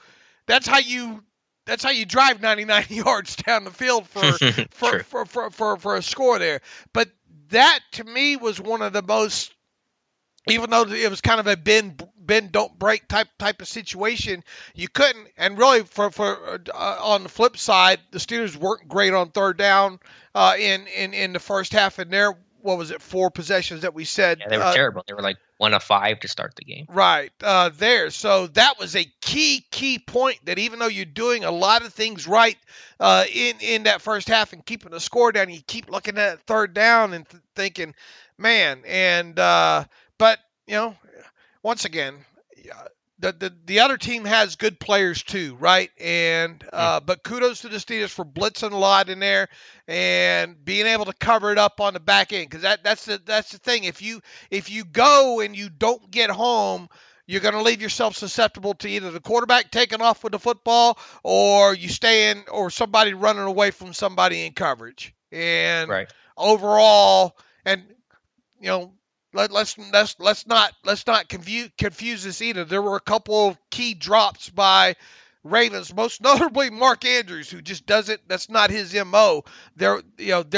drive 99 yards down the field for a score there. But that, to me, was one of the most, even though it was kind of a bend don't break type of situation, you couldn't. And really, for on the flip side, the Steelers weren't great on third down in the first half. And their, what was it, 4 possessions that we said? Yeah, they were terrible. They were like 1 of 5 to start the game. Right there. So that was a key point, that even though you're doing a lot of things right in that first half and keeping the score down, you keep looking at third down and thinking, man. And but once again, the other team has good players too, right? And but kudos to the Steelers for blitzing a lot in there and being able to cover it up on the back end, because that's the thing. If you go and you don't get home, you're going to leave yourself susceptible to either the quarterback taking off with the football, or you stay in, or somebody running away from somebody in coverage. And overall, and Let's not confuse this either. There were a couple of key drops by Ravens, most notably Mark Andrews, who just doesn't. That's not his MO. There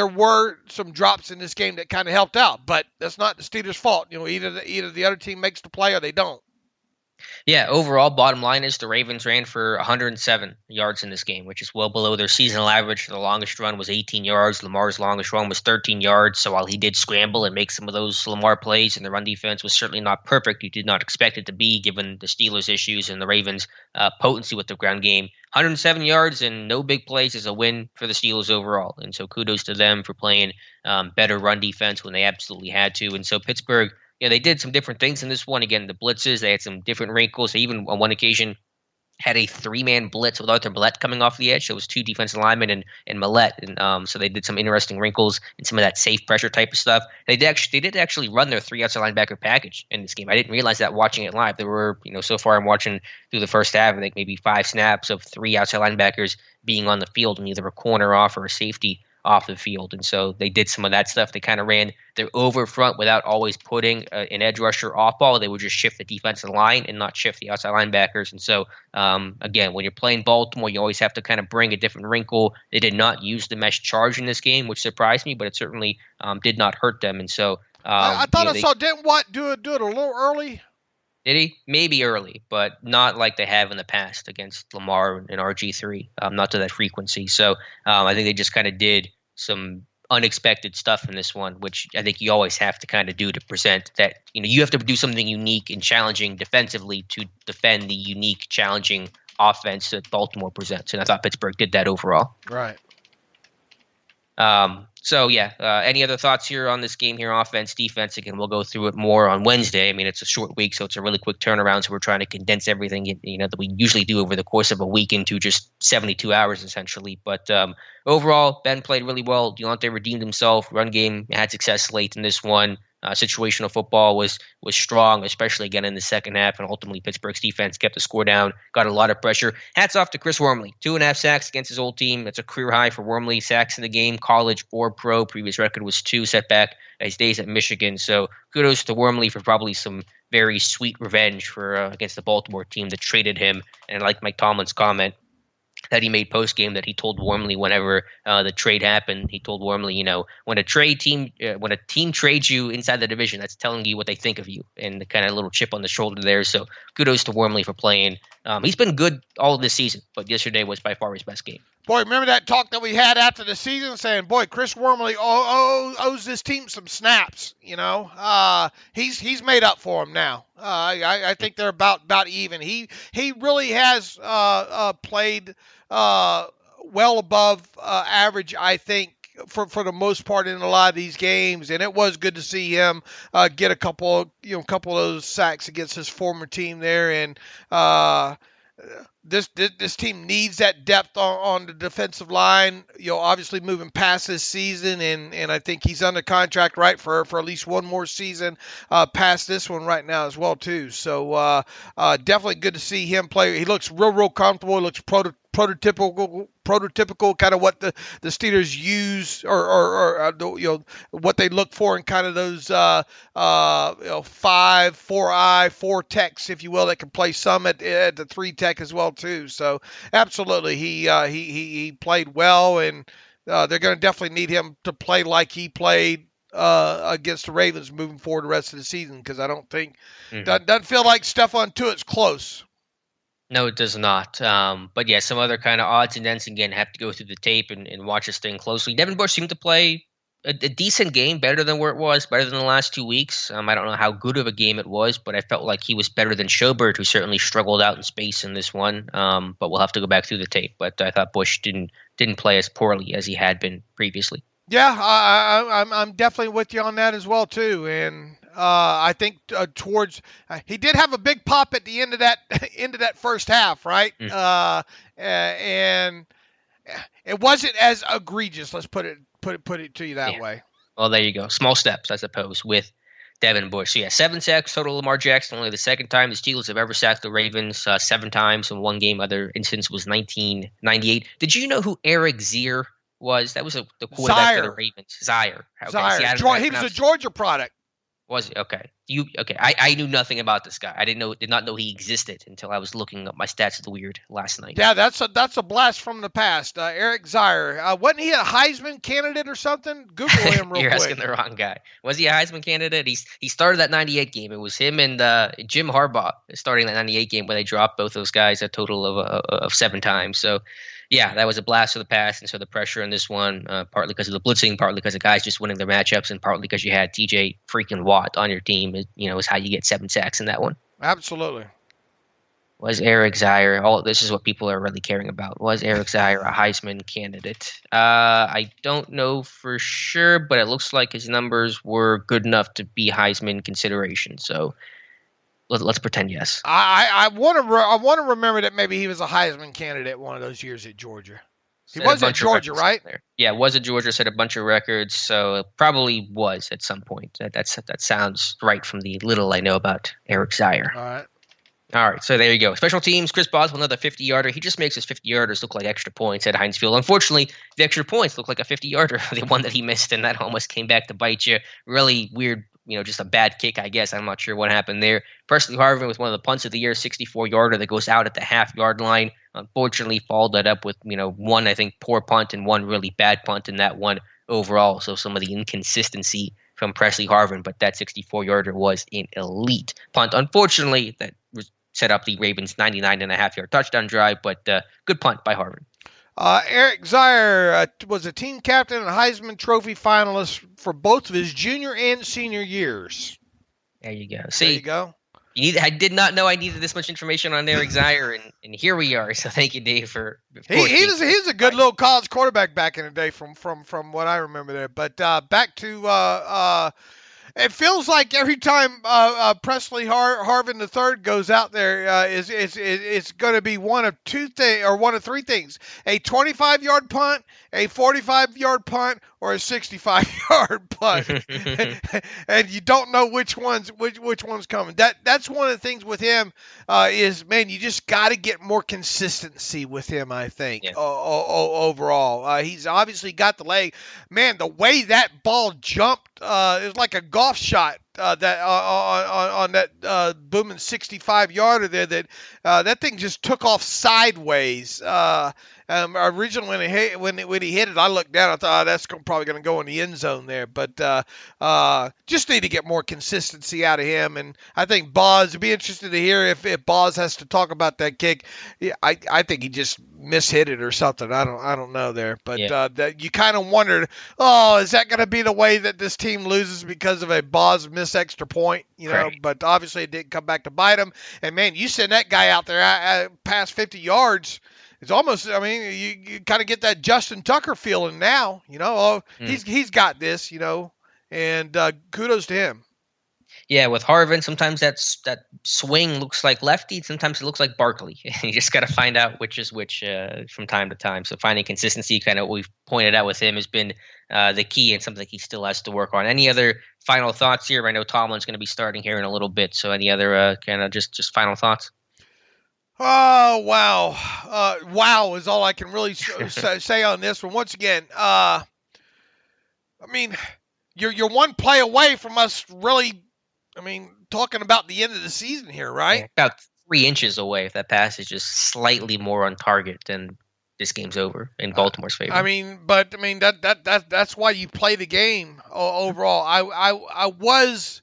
were some drops in this game that kind of helped out, but that's not the Steelers' fault. Either the other team makes the play or they don't. Yeah, overall, bottom line is the Ravens ran for 107 yards in this game, which is well below their seasonal average. The longest run was 18 yards. Lamar's longest run was 13 yards. So while he did scramble and make some of those Lamar plays, and the run defense was certainly not perfect, you did not expect it to be, given the Steelers' issues and the Ravens' potency with the ground game. 107 yards and no big plays is a win for the Steelers overall. And so kudos to them for playing better run defense when they absolutely had to. And so Pittsburgh, they did some different things in this one. Again, the blitzes, they had some different wrinkles. They even, on one occasion, had a 3-man blitz with Arthur Millette coming off the edge. So it was 2 defensive linemen and Millette. And so they did some interesting wrinkles and some of that safe pressure type of stuff. They did actually run their 3 outside linebacker package in this game. I didn't realize that watching it live. There were, so far I'm watching through the first half, I think maybe 5 snaps of 3 outside linebackers being on the field and either a corner off or a safety off the field. And so they did some of that stuff. They kind of ran their over front without always putting an edge rusher off ball. They would just shift the defensive line and not shift the outside linebackers. And so, again, when you're playing Baltimore, you always have to kind of bring a different wrinkle. They did not use the mesh charge in this game, which surprised me, but it certainly did not hurt them. And so I thought I saw didn't Watt do it a little early? Did he? Maybe early, but not like they have in the past against Lamar and RG3, not to that frequency. So I think they just kind of did some unexpected stuff in this one, which I think you always have to kind of do to present that, you have to do something unique and challenging defensively to defend the unique, challenging offense that Baltimore presents. And I thought Pittsburgh did that overall. Right. Any other thoughts here on this game here, offense, defense? Again, we'll go through it more on Wednesday. I mean, it's a short week, so it's a really quick turnaround. So we're trying to condense everything, that we usually do over the course of a week into just 72 hours, essentially. But overall, Ben played really well. Deonte redeemed himself. Run game had success late in this one. Situational football was strong, especially again in the second half, and ultimately Pittsburgh's defense kept the score down, got a lot of pressure. Hats off to Chris Wormley, 2.5 sacks against his old team. That's a career high for Wormley, sacks in the game, college or pro. Previous record was 2, set back his days at Michigan. So kudos to Wormley for probably some very sweet revenge for against the Baltimore team that traded him. And like Mike Tomlin's comment that he made post game, that he told Wormley whenever the trade happened, he told Wormley, when a team trades you inside the division, that's telling you what they think of you, and the kind of little chip on the shoulder there. So kudos to Wormley for playing. He's been good all of this season, but yesterday was by far his best game. Boy, remember that talk that we had after the season saying, boy, Chris Wormley owes this team some snaps, he's made up for him now. I think they're about even. He really has played well above average, I think, for the most part in a lot of these games, and it was good to see him get a couple of those sacks against his former team there, and this team needs that depth on the defensive line. Obviously moving past this season, and I think he's under contract for at least one more season past this one right now as well too. So definitely good to see him play. He looks real comfortable. He looks prototypical kind of what the Steelers use or what they look for in kind of those 4 techs, if you will, that can play some at the 3 tech as well too. So absolutely he played well, and they're going to definitely need him to play like he played against the Ravens moving forward the rest of the season, because I don't think doesn't feel like Stephon Tuitt's close. No, it does not. But yeah, some other kind of odds and ends, again, have to go through the tape and watch this thing closely. Devin Bush seemed to play a decent game, better than where it was, better than the last 2 weeks. I don't know how good of a game it was, but I felt like he was better than Schobert, who certainly struggled out in space in this one. But we'll have to go back through the tape. But I thought Bush didn't play as poorly as he had been previously. Yeah, I'm definitely with you on that as well too, and I think he did have a big pop at the end of that first half, right? And it wasn't as egregious. Let's put it to you that way. Well, there you go. Small steps, I suppose, with Devin Bush. So yeah, 7 sacks total. Lamar Jackson, only the second time the Steelers have ever sacked the Ravens. 7 times in one game. Other instance was 1998. Did you know who Eric Zier was? That was the quarterback for the Ravens. Sire. Okay, Sire. He was a Georgia product. Was it? Okay. I knew nothing about this guy. I did not know he existed until I was looking up my stats of the weird last night. Yeah, that's a blast from the past. Eric Zier. Wasn't he a Heisman candidate or something? Google him real You're quick. asking the wrong guy. Was he a Heisman candidate? He started that 98 game. It was him and Jim Harbaugh starting that 98 game where they dropped both those guys a total of 7 times. So yeah, that was a blast of the past, and so the pressure in this one, partly because of the blitzing, partly because of guys just winning their matchups, and partly because you had TJ freaking Watt on your team, is how you get 7 sacks in that one. Absolutely. Was Eric Zier, this is what people are really caring about, was Eric Zier a Heisman candidate? I don't know for sure, but it looks like his numbers were good enough to be Heisman consideration, so let's pretend yes. I want to remember that maybe he was a Heisman candidate one of those years at Georgia. He was at Georgia, right? Yeah, was at Georgia, set a bunch of records, so it probably was at some point. That sounds right from the little I know about Eric Zier. All right, so there you go. Special teams, Chris Boswell, another 50-yarder. He just makes his 50-yarders look like extra points at Heinz Field. Unfortunately, the extra points look like a 50-yarder, the one that he missed, and that almost came back to bite you. Really weird, just a bad kick, I guess. I'm not sure what happened there. Presley Harvin with one of the punts of the year, 64-yarder that goes out at the half-yard line. Unfortunately, followed that up with, one, I think, poor punt and one really bad punt in that one overall. So some of the inconsistency from Presley Harvin, but that 64-yarder was an elite punt. Unfortunately, that set up the Ravens' 99.5-yard touchdown drive, but good punt by Harvin. Eric Zier was a team captain and Heisman Trophy finalist for both of his junior and senior years. There you go. There you go. I did not know I needed this much information on Eric Zier, and here we are. So thank you, Dave, for he was a good little college quarterback back in the day from what I remember there. But back to it feels like every time Presley Harvin III goes out there, it's going to be one of 3 things: a 25-yard punt, a 45-yard punt, or a 65-yard punt, and you don't know which one's coming. That's one of the things with him is, man, you just got to get more consistency with him. I think overall, he's obviously got the leg. Man, the way that ball jumped, it was like a golf shot. That on that booming 65-yarder there, that thing just took off sideways. Originally when he hit it, I looked down. I thought, that's probably going to go in the end zone there. But just need to get more consistency out of him. And I think Boz, it'd be interested to hear if Boz has to talk about that kick. Yeah, I think he just mishit it or something. I don't know there. But that you kind of wondered, is that going to be the way that this team loses because of a Boz miss extra point? Right. But obviously it didn't come back to bite him. And man, you send that guy out there past 50 yards. it's almost, I mean, you kind of get that Justin Tucker feeling now, he's got this, and kudos to him. Yeah, with Harvin, sometimes that swing looks like lefty. Sometimes it looks like Barkley. You just got to find out which is which from time to time. So finding consistency, kind of what we've pointed out with him, has been the key and something he still has to work on. Any other final thoughts here? I know Tomlin's going to be starting here in a little bit. So any other kind of just final thoughts? Oh, wow. Wow is all I can really say on this one. Once again, I mean, you're one play away from us really, talking about the end of the season here, right? Yeah, about 3 inches away. If that pass is just slightly more on target, then this game's over in Baltimore's favor. That's why you play the game overall. I was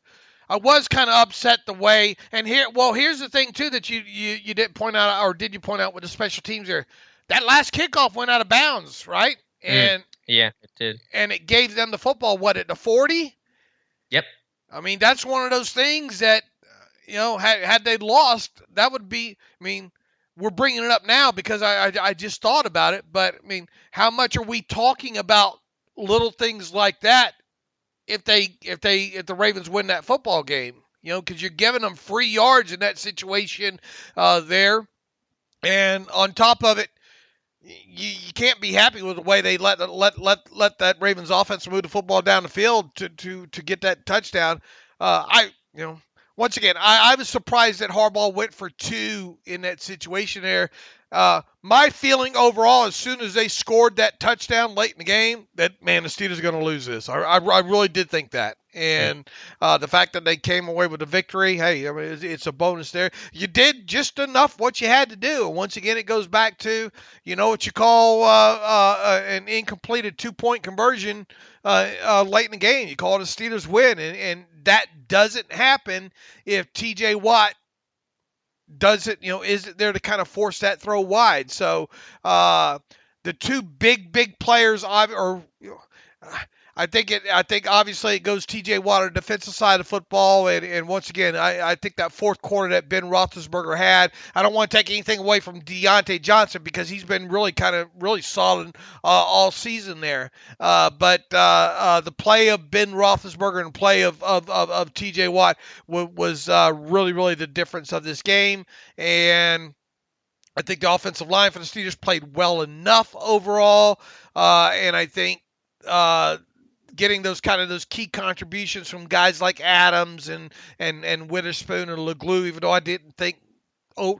kind of upset the way, and here's the thing too that you didn't point out, or did you point out with the special teams there? That last kickoff went out of bounds, right? And yeah, it did. And it gave them the football, at the 40? Yep. That's one of those things that, had they lost, that would be, we're bringing it up now because I just thought about it, but, how much are we talking about little things like that if the Ravens win that football game? Because you're giving them free yards in that situation there. And on top of it, you can't be happy with the way they let that Ravens offense move the football down the field to get that touchdown. Once again, I was surprised that Harbaugh went for 2 in that situation there. My feeling overall, as soon as they scored that touchdown late in the game, the Steelers are going to lose this. I really did think that. And the fact that they came away with a victory, hey, it's a bonus there. You did just enough what you had to do. And once again, it goes back to, what you call an incompleted 2-point conversion late in the game. You call it a Steelers win. And that doesn't happen if TJ Watt doesn't, isn't there to kind of force that throw wide. So the 2 big players I think obviously it goes TJ Watt on the defensive side of football, and once again, I think that fourth quarter that Ben Roethlisberger had, I don't want to take anything away from Deonte Johnson because he's been really solid all season there. But the play of Ben Roethlisberger and play of TJ Watt was really the difference of this game. And I think the offensive line for the Steelers played well enough overall, and I think getting those key contributions from guys like Adams and Witherspoon and LeGlue, even though I didn't think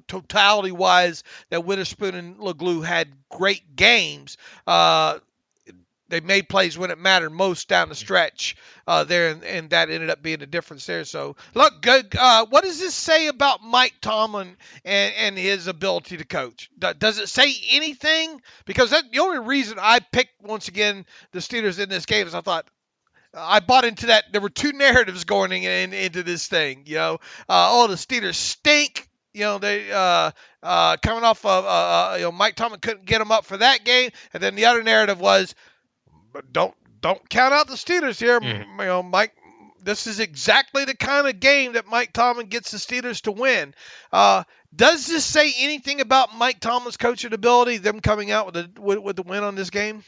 totality-wise that Witherspoon and LeGlue had great games, they made plays when it mattered most down the stretch there, and that ended up being the difference there. So, look, good. What does this say about Mike Tomlin and his ability to coach? Does it say anything? Because the only reason I picked, once again, the Steelers in this game is I thought, I bought into that. There were 2 narratives going into this thing. The Steelers stink. They coming off of Mike Tomlin couldn't get them up for that game, and then the other narrative was, but don't count out the Steelers here. Mm-hmm. Mike, this is exactly the kind of game that Mike Tomlin gets the Steelers to win. Does this say anything about Mike Tomlin's coaching ability, them coming out with the win on this game?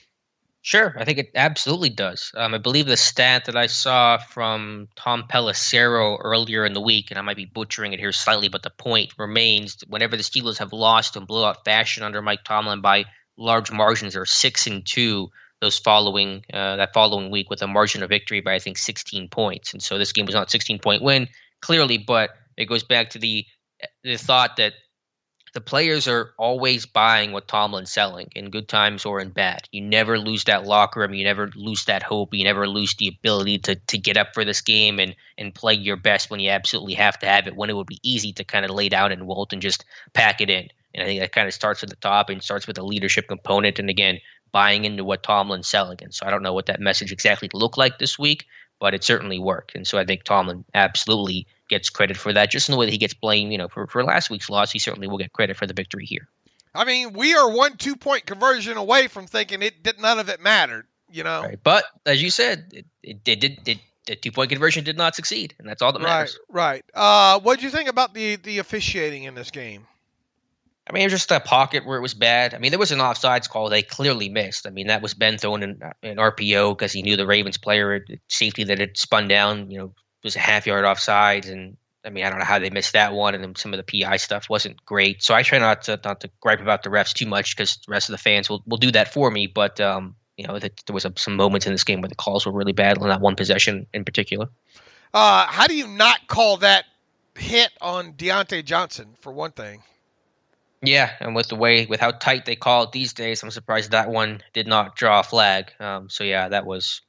Sure, I think it absolutely does. I believe the stat that I saw from Tom Pelissero earlier in the week, and I might be butchering it here slightly, but the point remains: whenever the Steelers have lost in blowout fashion under Mike Tomlin by large margins, they're 6-2. That following week with a margin of victory by, I think, 16 points. And so this game was not a 16-point win, clearly, but it goes back to the thought that the players are always buying what Tomlin's selling in good times or in bad. You never lose that locker room. You never lose that hope. You never lose the ability to get up for this game and play your best when you absolutely have to have it, when it would be easy to kind of lay down and wilt and just pack it in. And I think that kind of starts at the top and starts with the leadership component. And again, buying into what Tomlin's selling. And so I don't know what that message exactly looked like this week, but it certainly worked. And so I think Tomlin absolutely gets credit for that. Just in the way that he gets blamed, for last week's loss, he certainly will get credit for the victory here. We are 1 2-point conversion away from thinking none of it mattered, Right. But as you said, the 2-point conversion did not succeed, and that's all that matters. Right. What did you think about the officiating in this game? I mean, it was just that pocket where it was bad. I mean, there was an offsides call they clearly missed. I mean, that was Ben throwing an RPO because he knew the Ravens player safety that had spun down, was a half-yard offsides. And, I mean, I don't know how they missed that one. And then some of the PI stuff wasn't great. So I try not to gripe about the refs too much because the rest of the fans will do that for me. But, there was some moments in this game where the calls were really bad on that one possession in particular. How do you not call that hit on Deonte Johnson, for one thing? Yeah, and with how tight they call it these days, I'm surprised that one did not draw a flag. So yeah, that was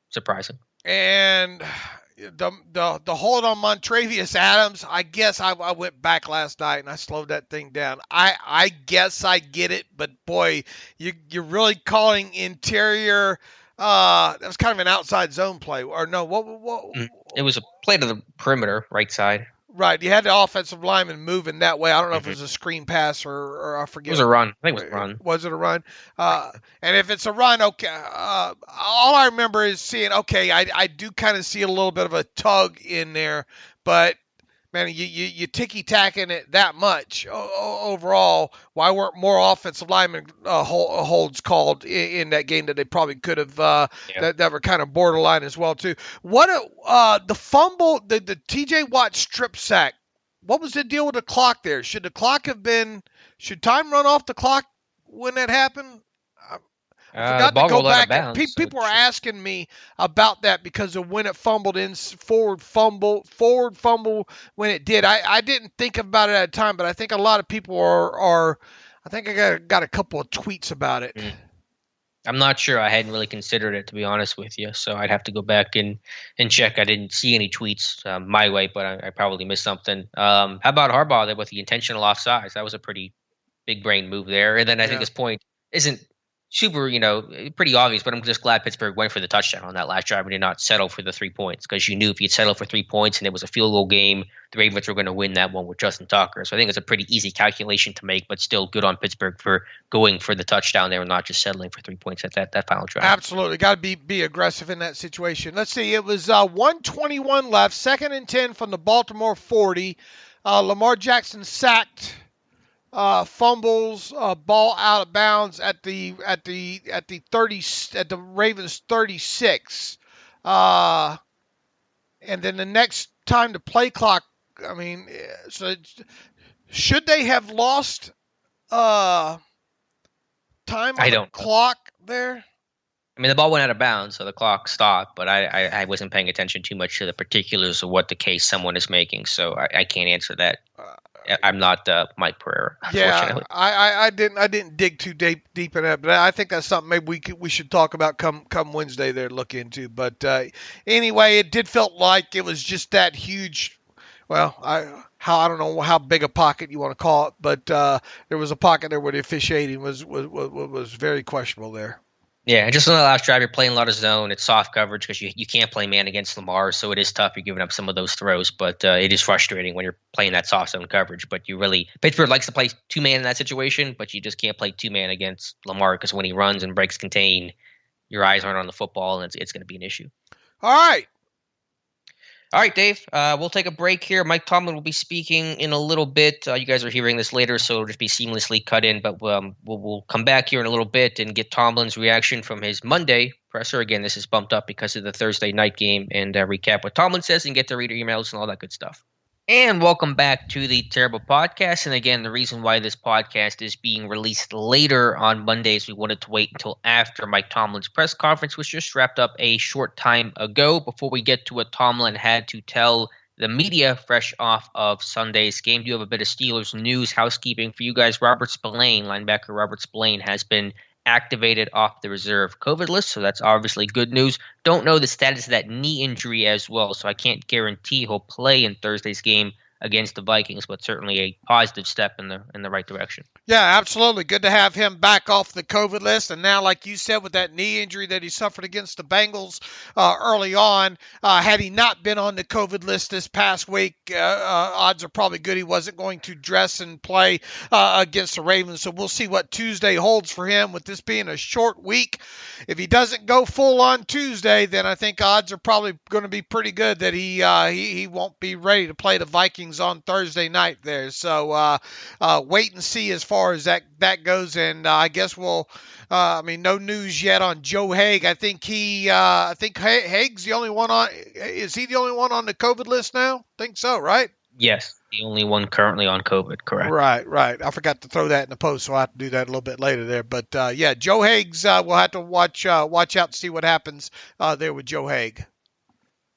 surprising. And the hold on Montrevius Adams, I guess I went back last night and I slowed that thing down. I guess I get it, but boy, you're really calling interior. That was kind of an outside zone play, or no? What? It was a play to the perimeter, right side. Right, you had the offensive lineman moving that way. I don't know if it was a screen pass or I forget. It was a run. I think it was a run. Was it a run? And if it's a run, okay. All I remember is seeing, okay, I do kind of see a little bit of a tug in there, but man, you ticky-tacking it that much overall. Why weren't more offensive linemen holds called in that game that they probably could have that were kind of borderline as well too? The fumble, the TJ Watt strip sack, what was the deal with the clock there? Should time run off the clock when that happened? I forgot to go back. People were asking me about that because of when it fumbled in forward fumble when it did. I didn't think about it at the time, but I think a lot of people are I think I got a couple of tweets about it. I'm not sure. I hadn't really considered it, to be honest with you. So I'd have to go back and check. I didn't see any tweets my way, but I probably missed something. How about Harbaugh there with the intentional offsides? That was a pretty big brain move there. And then I think this point isn't super, pretty obvious, but I'm just glad Pittsburgh went for the touchdown on that last drive and did not settle for the 3 points, because you knew if you'd settle for 3 points and it was a field goal game, the Ravens were going to win that one with Justin Tucker. So I think it's a pretty easy calculation to make, but still good on Pittsburgh for going for the touchdown there and not just settling for 3 points at that final drive. Absolutely. Got to be aggressive in that situation. Let's see. It was 1:21 left, 2nd and 10 from the Baltimore 40. Lamar Jackson sacked, fumbles, ball out of bounds at the Ravens 36. And then the next time the play clock, I mean, so should they have lost time on the clock there? I mean, the ball went out of bounds, so the clock stopped, but I wasn't paying attention too much to the particulars of what the case someone is making, so I can't answer that. I'm not Mike Pereira. Yeah, I didn't dig too deep in that, but I think that's something maybe we should talk about come Wednesday there, look into. But anyway, it did feel like it was just that huge. Well, I don't know how big a pocket you want to call it, but there was a pocket there where the officiating was very questionable there. Yeah, just on the last drive, you're playing a lot of zone. It's soft coverage because you can't play man against Lamar, so it is tough. You're giving up some of those throws, but it is frustrating when you're playing that soft zone coverage. But Pittsburgh likes to play two-man in that situation, but you just can't play two-man against Lamar because when he runs and breaks contain, your eyes aren't on the football, and it's going to be an issue. All right, Dave, we'll take a break here. Mike Tomlin will be speaking in a little bit. You guys are hearing this later, so it'll just be seamlessly cut in. But we'll come back here in a little bit and get Tomlin's reaction from his Monday presser. Again, this is bumped up because of the Thursday night game, and recap what Tomlin says and get the reader emails and all that good stuff. And welcome back to the Terrible Podcast. And again, the reason why this podcast is being released later on Mondays, we wanted to wait until after Mike Tomlin's press conference, which just wrapped up a short time ago. Before we get to what Tomlin had to tell the media fresh off of Sunday's game, do you have a bit of Steelers news, housekeeping for you guys? Robert Spillane, linebacker Robert Spillane, has been activated off the reserve COVID list, so that's obviously good news. Don't know the status of that knee injury as well, so I can't guarantee he'll play in Thursday's game against the Vikings, but certainly a positive step in the right direction. Yeah, absolutely. Good to have him back off the COVID list. And now, like you said, with that knee injury that he suffered against the Bengals early on, had he not been on the COVID list this past week, odds are probably good he wasn't going to dress and play against the Ravens. So we'll see what Tuesday holds for him with this being a short week. If he doesn't go full on Tuesday, then I think odds are probably going to be pretty good that he won't be ready to play the Vikings things on Thursday night there. So wait and see as far as that goes. And I guess we'll. No news yet on Joe Haeg. I think Haeg's the only one on. Is he the only one on the COVID list now? Think so, right? Yes, the only one currently on COVID, correct. Right. I forgot to throw that in the post, so I'll have to do that a little bit later there. But, Joe Haeg's, we'll have to watch out to see what happens there with Joe Haeg.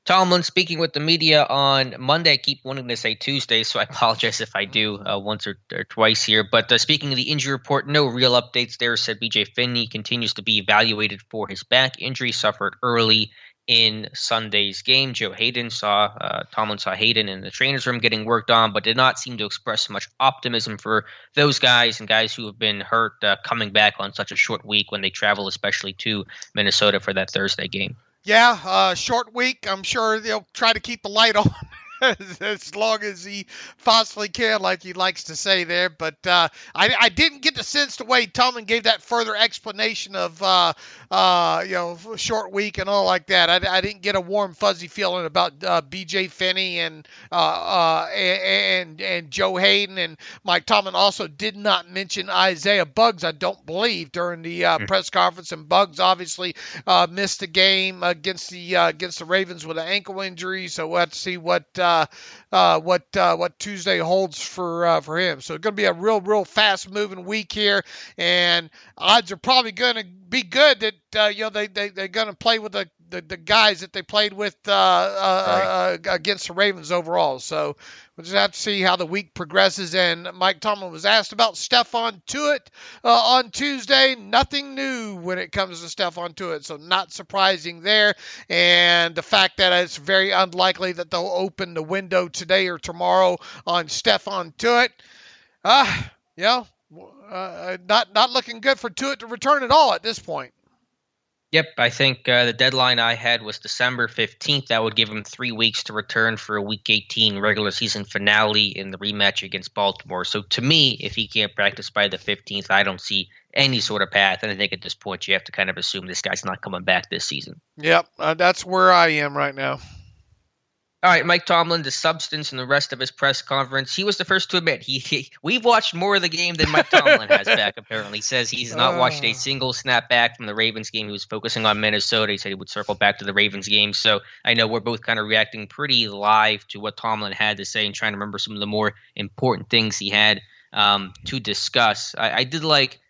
Tomlin speaking with the media on Monday. I keep wanting to say Tuesday, so I apologize if I do once or twice here. But speaking of the injury report, no real updates there. Said B.J. Finney continues to be evaluated for his back injury, suffered early in Sunday's game. Tomlin saw Hayden in the trainer's room getting worked on, but did not seem to express much optimism for those guys and guys who have been hurt coming back on such a short week when they travel, especially to Minnesota for that Thursday game. Yeah, short week. I'm sure they'll try to keep the light on as long as he possibly can, like he likes to say there. But I didn't get the sense the way Tomlin gave that further explanation of short week and all like that. I didn't get a warm fuzzy feeling about B.J. Finney and Joe Hayden. And Mike Tomlin also did not mention Isaiah Buggs, I don't believe, during the press conference. And Buggs obviously missed the game against the Ravens with an ankle injury. So we'll have to see what Tuesday holds for him. So it's going to be a real fast moving week here, and odds are probably going to be good that they're going to play with the guys that they played with against the Ravens overall. So we'll just have to see how the week progresses. And Mike Tomlin was asked about Stephon Tuitt on Tuesday. Nothing new when it comes to Stephon Tuitt, so not surprising there. And the fact that it's very unlikely that they'll open the window today or tomorrow on Stephon Tuitt. Not looking good for Tuitt to return at all at this point. Yep, I think the deadline I had was December 15th. That would give him 3 weeks to return for a Week 18 regular season finale in the rematch against Baltimore. So to me, if he can't practice by the 15th, I don't see any sort of path. And I think at this point, you have to kind of assume this guy's not coming back this season. Yep, that's where I am right now. All right, Mike Tomlin, the substance and the rest of his press conference. He was the first to admit we've watched more of the game than Mike Tomlin has back, apparently. He says he's not watched a single snap back from the Ravens game. He was focusing on Minnesota. He said he would circle back to the Ravens game. So I know we're both kind of reacting pretty live to what Tomlin had to say and trying to remember some of the more important things he had to discuss. I did like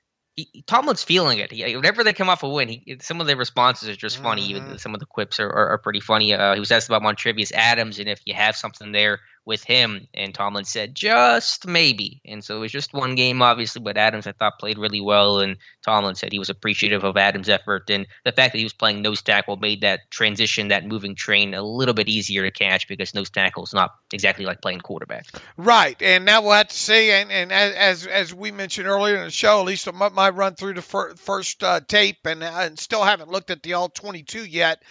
Tomlin's feeling it. Whenever they come off a win, some of the responses are just funny. Even some of the quips are pretty funny. He was asked about Montrevius Adams and if you have something there with him, and Tomlin said just maybe. And so it was just one game, obviously, but Adams I thought played really well, and Tomlin said he was appreciative of Adams' effort, and the fact that he was playing nose tackle made that transition, that moving train, a little bit easier to catch because nose tackle is not exactly like playing quarterback. Right, and now we'll have to see, and as we mentioned earlier in the show, at least my run through the first tape, and still haven't looked at the all 22 yet.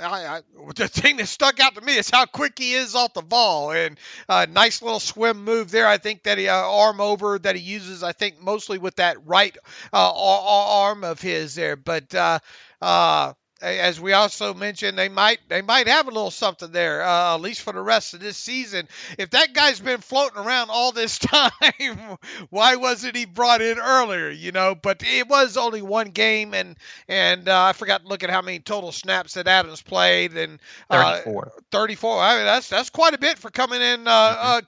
The thing that stuck out to me is how quick he is off the ball, and nice little swim move there. I think that he arm over that he uses, I think mostly with that right arm of his there. But as we also mentioned, they might have a little something there, at least for the rest of this season. If that guy's been floating around all this time, why wasn't he brought in earlier? But it was only one game, and I forgot to look at how many total snaps that Adams played, and 34. 34. I mean, that's quite a bit for coming in,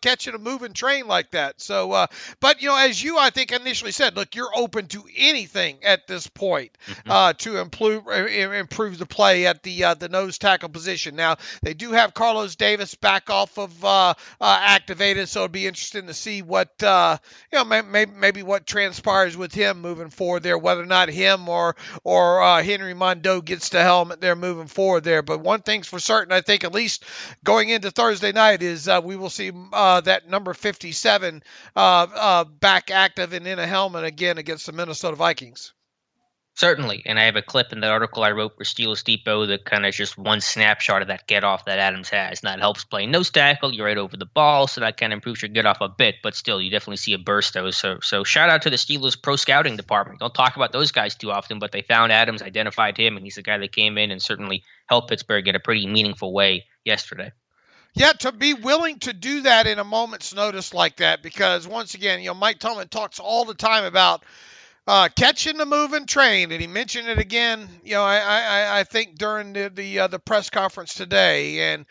catching a moving train like that. So, but as you I think initially said, look, you're open to anything at this point to improve the play at the nose tackle position. Now, they do have Carlos Davis back off of activated, so it'll be interesting to see what maybe what transpires with him moving forward there, whether or not him or Henry Mondeau gets the helmet there moving forward there. But one thing's for certain, I think, at least going into Thursday night, is we will see that number 57 back active and in a helmet again against the Minnesota Vikings. Certainly, and I have a clip in that article I wrote for Steelers Depot that kind of just one snapshot of that get-off that Adams has. And that helps playing nose tackle. You're right over the ball, so that kind of improves your get-off a bit. But still, you definitely see a burst, though. So shout out to the Steelers pro scouting department. Don't talk about those guys too often, but they found Adams, identified him, and he's the guy that came in and certainly helped Pittsburgh in a pretty meaningful way yesterday. Yeah, to be willing to do that in a moment's notice like that, because once again, Mike Tomlin talks all the time about catching the moving train, and he mentioned it again. I think during the press conference today, and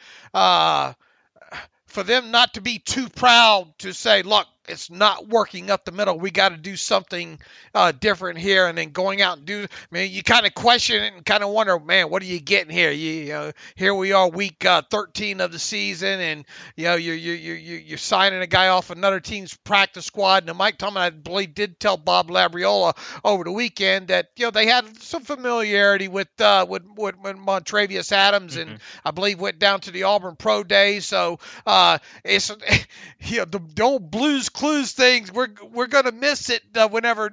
for them not to be too proud to say, look, it's not working up the middle. We got to do something different here. And then going out and you kind of question it and kind of wonder, man, what are you getting here? Here we are, week 13 of the season, and you're signing a guy off another team's practice squad. And Mike Tomlin, I believe, did tell Bob Labriola over the weekend that they had some familiarity with Montrevius Adams, and I believe went down to the Auburn Pro Day. So it's the old Blues Clues things. We're gonna miss it whenever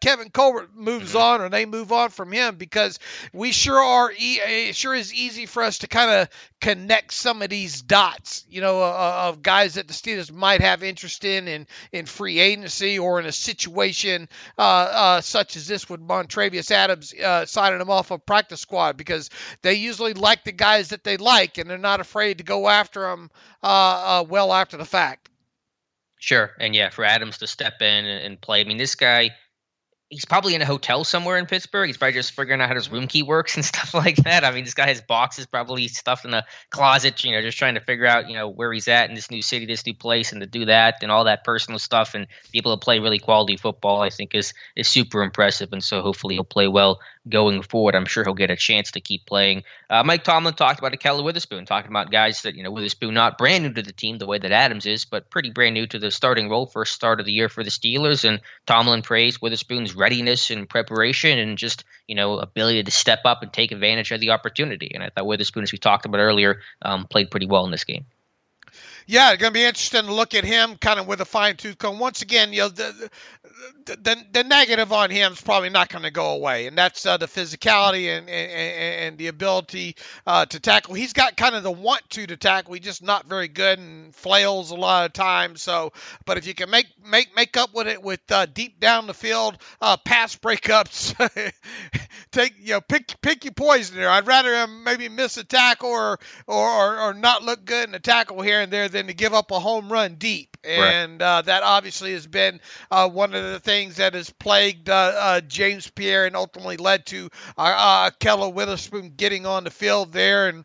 Kevin Colbert moves on, or they move on from him, because we sure is easy for us to kind of connect some of these dots, of guys that the Steelers might have interest in free agency, or in a situation such as this with Montrevius Adams signing him off a practice squad, because they usually like the guys that they like, and they're not afraid to go after them well after the fact. Sure. And yeah, for Adams to step in and play, I mean, this guy, he's probably in a hotel somewhere in Pittsburgh. He's probably just figuring out how his room key works and stuff like that. I mean, this guy has boxes probably stuffed in a closet, just trying to figure out, where he's at in this new city, this new place, and to do that and all that personal stuff and be able to play really quality football, I think is super impressive. And so hopefully he'll play well going forward. I'm sure he'll get a chance to keep playing. Mike Tomlin talked about Ahkello Witherspoon, talking about guys that, Witherspoon not brand new to the team the way that Adams is, but pretty brand new to the starting role, first start of the year for the Steelers. And Tomlin praised Witherspoon's readiness and preparation and just, ability to step up and take advantage of the opportunity. And I thought Witherspoon, as we talked about earlier, played pretty well in this game. Yeah, it's going to be interesting to look at him kind of with a fine-tooth comb. Once again, the negative on him is probably not going to go away, and that's the physicality and the ability to tackle. He's got kind of the want to tackle. He's just not very good and flails a lot of times. So, but if you can make up with it with deep down the field pass breakups, pick your poison there. I'd rather him maybe miss a tackle or not look good in a tackle here and there than to give up a home run deep. And that obviously has been one of the things that has plagued James Pierre and ultimately led to Ahkello Witherspoon getting on the field there. And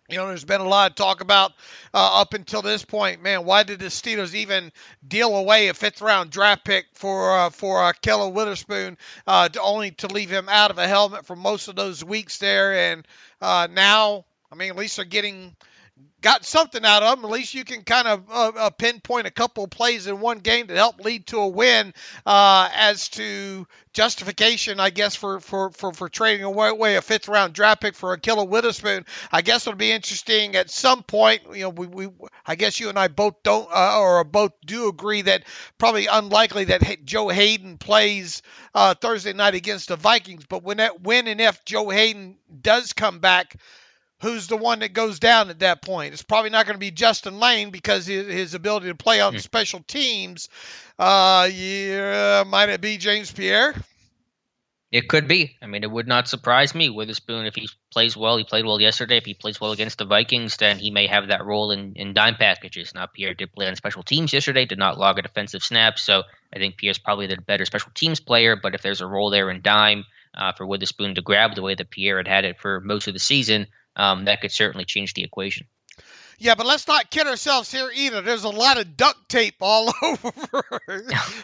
there's been a lot of talk about up until this point, man, why did the Steelers even deal away a fifth-round draft pick for Ahkello Witherspoon, only to leave him out of a helmet for most of those weeks there. And now, I mean, at least they're got something out of them. At least you can kind of pinpoint a couple of plays in one game to help lead to a win. As to justification, I guess, for trading away a fifth-round draft pick for Ahkello Witherspoon, I guess it'll be interesting at some point. I guess you and I both both do agree that probably unlikely that Joe Hayden plays Thursday night against the Vikings. But when and if Joe Hayden does come back, who's the one that goes down at that point? It's probably not going to be Justin Lane because his ability to play on special teams. Might it be James Pierre? It could be. I mean, it would not surprise me. Witherspoon, if he plays well, he played well yesterday. If he plays well against the Vikings, then he may have that role in dime packages. Now, Pierre did play on special teams yesterday, did not log a defensive snap. So I think Pierre's probably the better special teams player. But if there's a role there in dime for Witherspoon to grab the way that Pierre had it for most of the season, that could certainly change the equation. Yeah, but let's not kid ourselves here either. There's a lot of duct tape all over.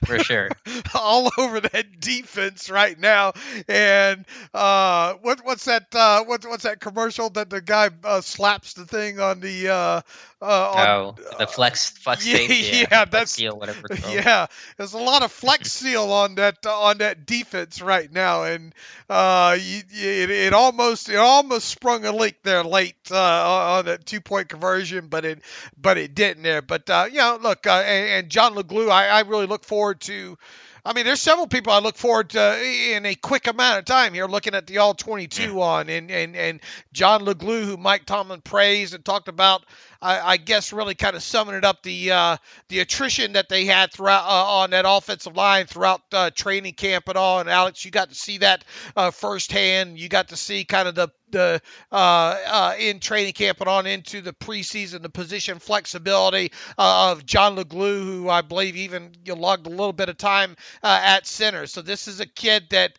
For sure. All over that defense right now. And what's that commercial that the guy slaps the thing on the the flex tape. Yeah, that's seal, whatever. Yeah, there's a lot of flex seal on that defense right now, and it almost sprung a leak there late on that 2-point conversion, but it didn't there. But look, and John LeGlue, I really look forward to. I mean, there's several people I look forward to in a quick amount of time here, looking at the All-22 on, and John LeGlue, who Mike Tomlin praised and talked about, I guess really kind of summing it up, the attrition that they had throughout on that offensive line throughout training camp and all. And Alex, you got to see that firsthand. You got to see kind of the in training camp and on into the preseason, the position flexibility of John LeGlue, who I believe even logged a little bit of time at center. So this is a kid that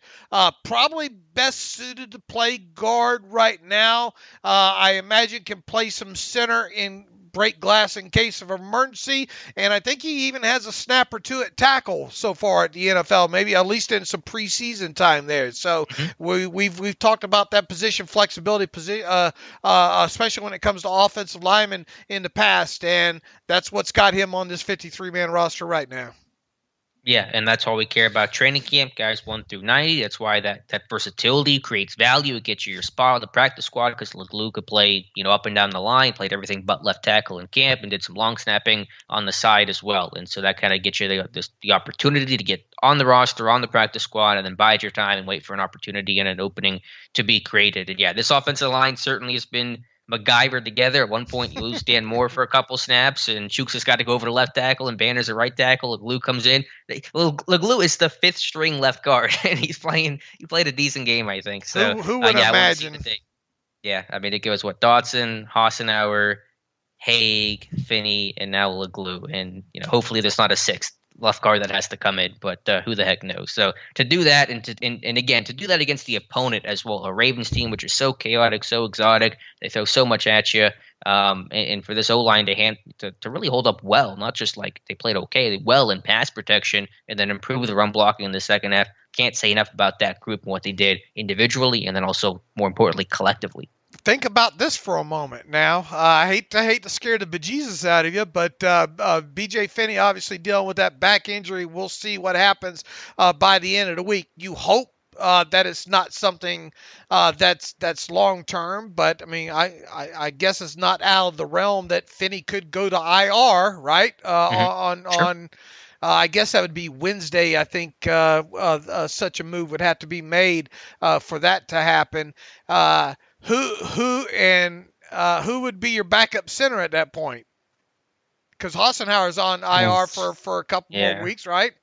probably best suited to play guard right now. I imagine can play some center in break glass in case of emergency, and I think he even has a snap or two at tackle so far at the NFL, maybe at least in some preseason time there. So we've talked about that position flexibility, especially when it comes to offensive linemen in the past, and that's what's got him on this 53-man roster right now. Yeah, and that's all we care about. Training camp, guys 1 through 90. That's why that versatility creates value. It gets you your spot on the practice squad because LeGlue could play, up and down the line, played everything but left tackle in camp, and did some long snapping on the side as well. And so that kind of gets you the opportunity to get on the roster, on the practice squad, and then bide your time and wait for an opportunity and an opening to be created. And yeah, this offensive line certainly has been MacGyver together. At one point, you lose Dan Moore for a couple snaps, and Chooks has got to go over to left tackle, and Banner's a right tackle. LeGlue comes in. LeGlue is the fifth string left guard, and he played a decent game, I think. So who would imagine? Yeah, I mean, it goes Dotson, Hassenauer, Haig, Finney, and now LeGlue, and hopefully there's not a sixth left guard that has to come in, but who the heck knows? So to do that, and again to do that against the opponent as well, a Ravens team which is so chaotic, so exotic, they throw so much at you, and for this O-line to really hold up well, not just like they played okay, well in pass protection, and then improve the run blocking in the second half. Can't say enough about that group and what they did individually, and then also more importantly collectively. Think about this for a moment now. I hate to scare the bejesus out of you, but B.J. Finney obviously dealing with that back injury. We'll see what happens by the end of the week. You hope that it's not something that's long term, but I mean, I guess it's not out of the realm that Finney could go to IR, right? On I guess that would be Wednesday. I think such a move would have to be made for that to happen. Who would be your backup center at that point? Because Hassenauer's on IR for a couple more weeks, right?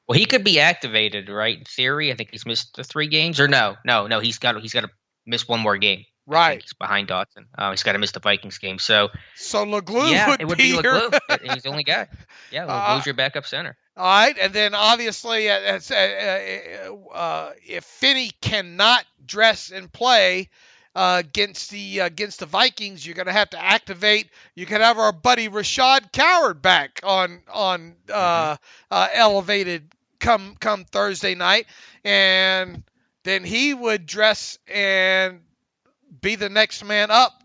Well, he could be activated, right? In theory, I think he's missed the 3 games, or no, he's got to miss one more game. Right, he's behind Dotson. He's got to miss the Vikings game. So LeGlue would be LeGlue. He's the only guy. Yeah, LeGlue's your backup center. All right, and then obviously, if Finney cannot dress and play against the Vikings, you're going to have to activate. You could have our buddy Rashad Coward back on elevated come Thursday night, and then he would dress and be the next man up,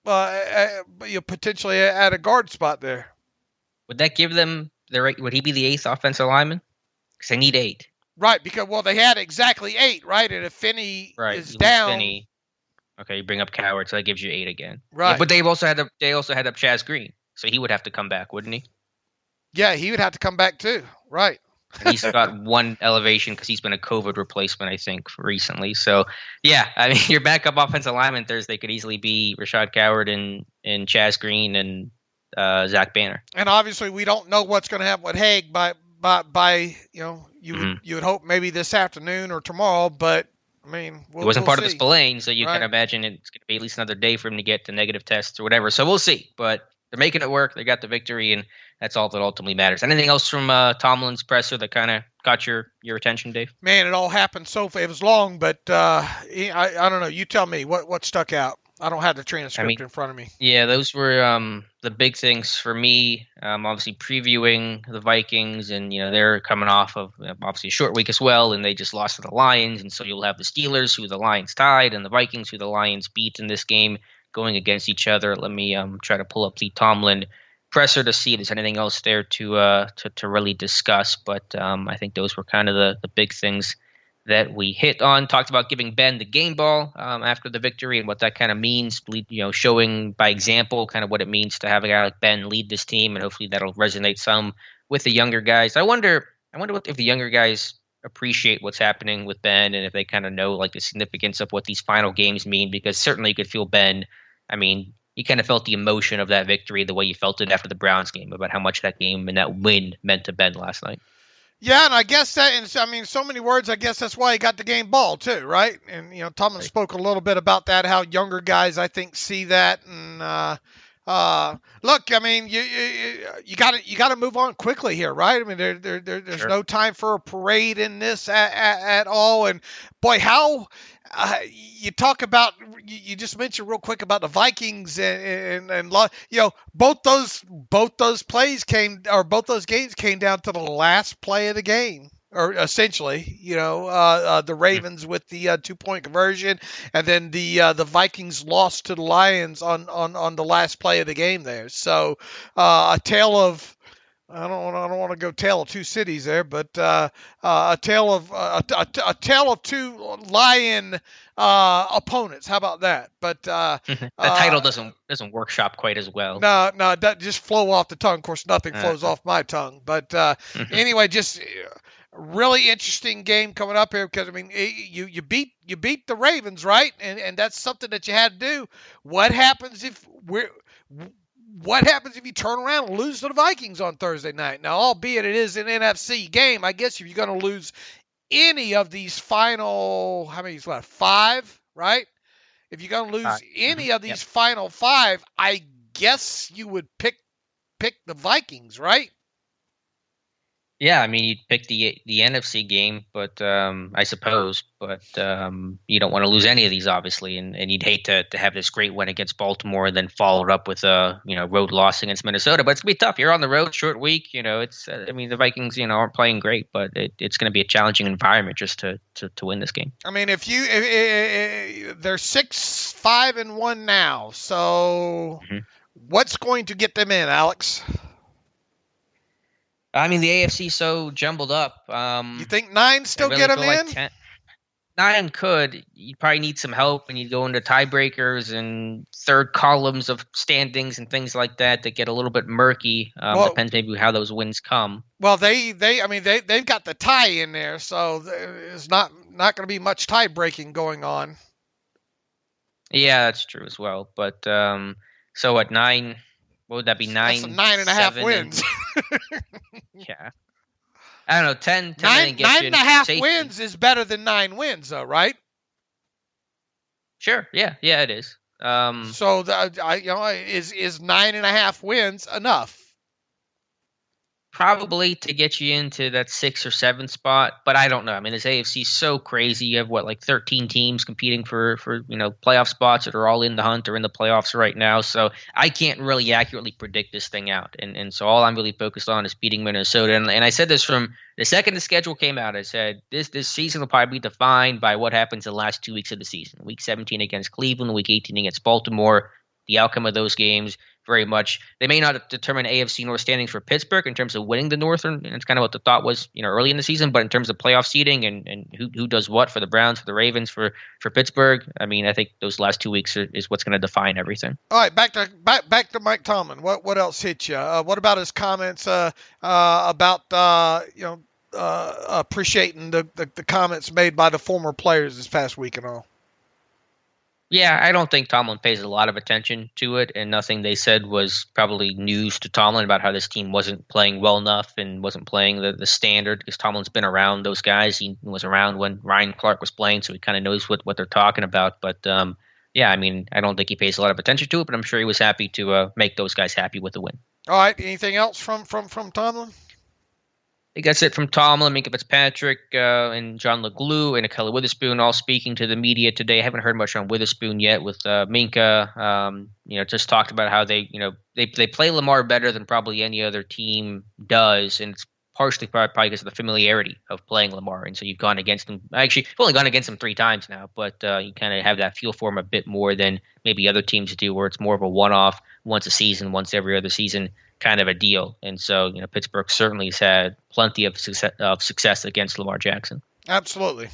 potentially at a guard spot there. Would that give them would he be the 8th offensive lineman? Because they need 8. Right, because they had exactly 8, right? And if Finney is down, Finney, okay, you bring up Coward, so that gives you 8 again. Right, yeah, but they also had up Chaz Green, so he would have to come back, wouldn't he? Yeah, he would have to come back too. Right. And he's got one elevation because he's been a COVID replacement, I think, recently. So, yeah, I mean, your backup offensive lineman Thursday could easily be Rashad Coward and Chaz Green and Zach Banner. And obviously, we don't know what's going to happen with Haig by you would hope maybe this afternoon or tomorrow, but I mean, it wasn't part of the spillane, so you can imagine it's going to be at least another day for him to get the negative tests or whatever. So we'll see, but they're making it work. They got the victory, and that's all that ultimately matters. Anything else from Tomlin's presser that kind of got your attention, Dave? Man, it all happened so fast. It was long, but I don't know. You tell me what stuck out. I don't have the transcript in front of me. Yeah, those were the big things for me. Obviously previewing the Vikings, and they're coming off of obviously a short week as well, and they just lost to the Lions, and so you'll have the Steelers, who the Lions tied, and the Vikings, who the Lions beat in this game, going against each other. Let me try to pull up the Tomlin presser to see if there's anything else there to really discuss. But I think those were kind of the big things that we hit on. Talked about giving Ben the game ball after the victory and what that kind of means, showing by example kind of what it means to have a guy like Ben lead this team, and hopefully that'll resonate some with the younger guys. I wonder if the younger guys appreciate what's happening with Ben, and if they kind of know like the significance of what these final games mean, because certainly you could feel Ben. I mean, you kind of felt the emotion of that victory the way you felt it after the Browns game, about how much that game and that win meant to Ben last night. Yeah, and I guess that, and I mean, so many words. I guess that's why he got the game ball too, right? And Tomlin spoke a little bit about that, how younger guys, I think, see that. And look, I mean, you got to move on quickly here, right? I mean, there's Sure. no time for a parade in this at all. And boy, how. You talk about, you just mentioned real quick about the Vikings and both those plays both those games came down to the last play of the game, or essentially, the Ravens with the 2-point conversion, and then the Vikings lost to the Lions on the last play of the game there. So a tale of, I don't want to go tale of two cities there, but a tale of two Lion opponents. How about that? But the title doesn't workshop quite as well. No, that just flow off the tongue. Of course, nothing flows off my tongue. But anyway, just really interesting game coming up here, because I mean, you beat the Ravens, right? And that's something that you had to do. What happens if you turn around and lose to the Vikings on Thursday night? Now, albeit it is an NFC game, I guess if you're going to lose any of these final, how many is left? 5, right? If you're going to lose any of these final 5, I guess you would pick the Vikings, right? Yeah, I mean, you'd pick the NFC game, but I suppose, but you don't want to lose any of these, obviously, and you'd hate to have this great win against Baltimore and then follow it up with a road loss against Minnesota. But it's gonna be tough. You're on the road, short week. It's I mean, the Vikings aren't playing great, but it's going to be a challenging environment just to win this game. I mean, if they're 6-5-1 now, so what's going to get them in, Alex? I mean, the AFC is so jumbled up. You think 9 still really get them in? Like 9 could. You'd probably need some help, and you'd go into tiebreakers and third columns of standings and things like that get a little bit murky. Depends maybe how those wins come. Well, they've got the tie in there, so there's not going to be much tie breaking going on. Yeah, that's true as well. But so at 9, what would that be? 9, that's 9.5 wins. Yeah. I don't know, 10 9.5 wins is better than 9 wins, though, right? Sure. Yeah, it is. So is 9.5 wins enough? Probably to get you into that 6 or 7 spot, but I don't know. I mean, this AFC is so crazy. You have 13 teams competing for playoff spots that are all in the hunt or in the playoffs right now. So I can't really accurately predict this thing out. And so all I'm really focused on is beating Minnesota. And I said this from the second the schedule came out. I said this season will probably be defined by what happens in the last 2 weeks of the season. Week 17 against Cleveland, Week 18 against Baltimore. The outcome of those games very much. They may not determine AFC North standings for Pittsburgh in terms of winning the North, and it's kind of what the thought was, early in the season. But in terms of playoff seeding and who does what for the Browns, for the Ravens, for Pittsburgh, I mean, I think those last 2 weeks is what's going to define everything. All right, back to Mike Tomlin. What else hit you? What about his comments about appreciating the comments made by the former players this past week and all? Yeah, I don't think Tomlin pays a lot of attention to it, and nothing they said was probably news to Tomlin about how this team wasn't playing well enough and wasn't playing the standard, because Tomlin's been around those guys. He was around when Ryan Clark was playing, so he kind of knows what they're talking about. But yeah, I mean, I don't think he pays a lot of attention to it, but I'm sure he was happy to make those guys happy with the win. All right, anything else from Tomlin? I think that's it from Tomlin, Minka Fitzpatrick, and John LeGlue and Akella Witherspoon all speaking to the media today. I haven't heard much on Witherspoon yet with Minka. Just talked about how they play Lamar better than probably any other team does, and it's partially probably because of the familiarity of playing Lamar. And so you've gone against him. Actually, you've only gone against him 3 times now, but you kind of have that feel for him a bit more than maybe other teams do, where it's more of a one-off, once a season, once every other season kind of a deal. And so, Pittsburgh certainly has had plenty of success against Lamar Jackson. Absolutely.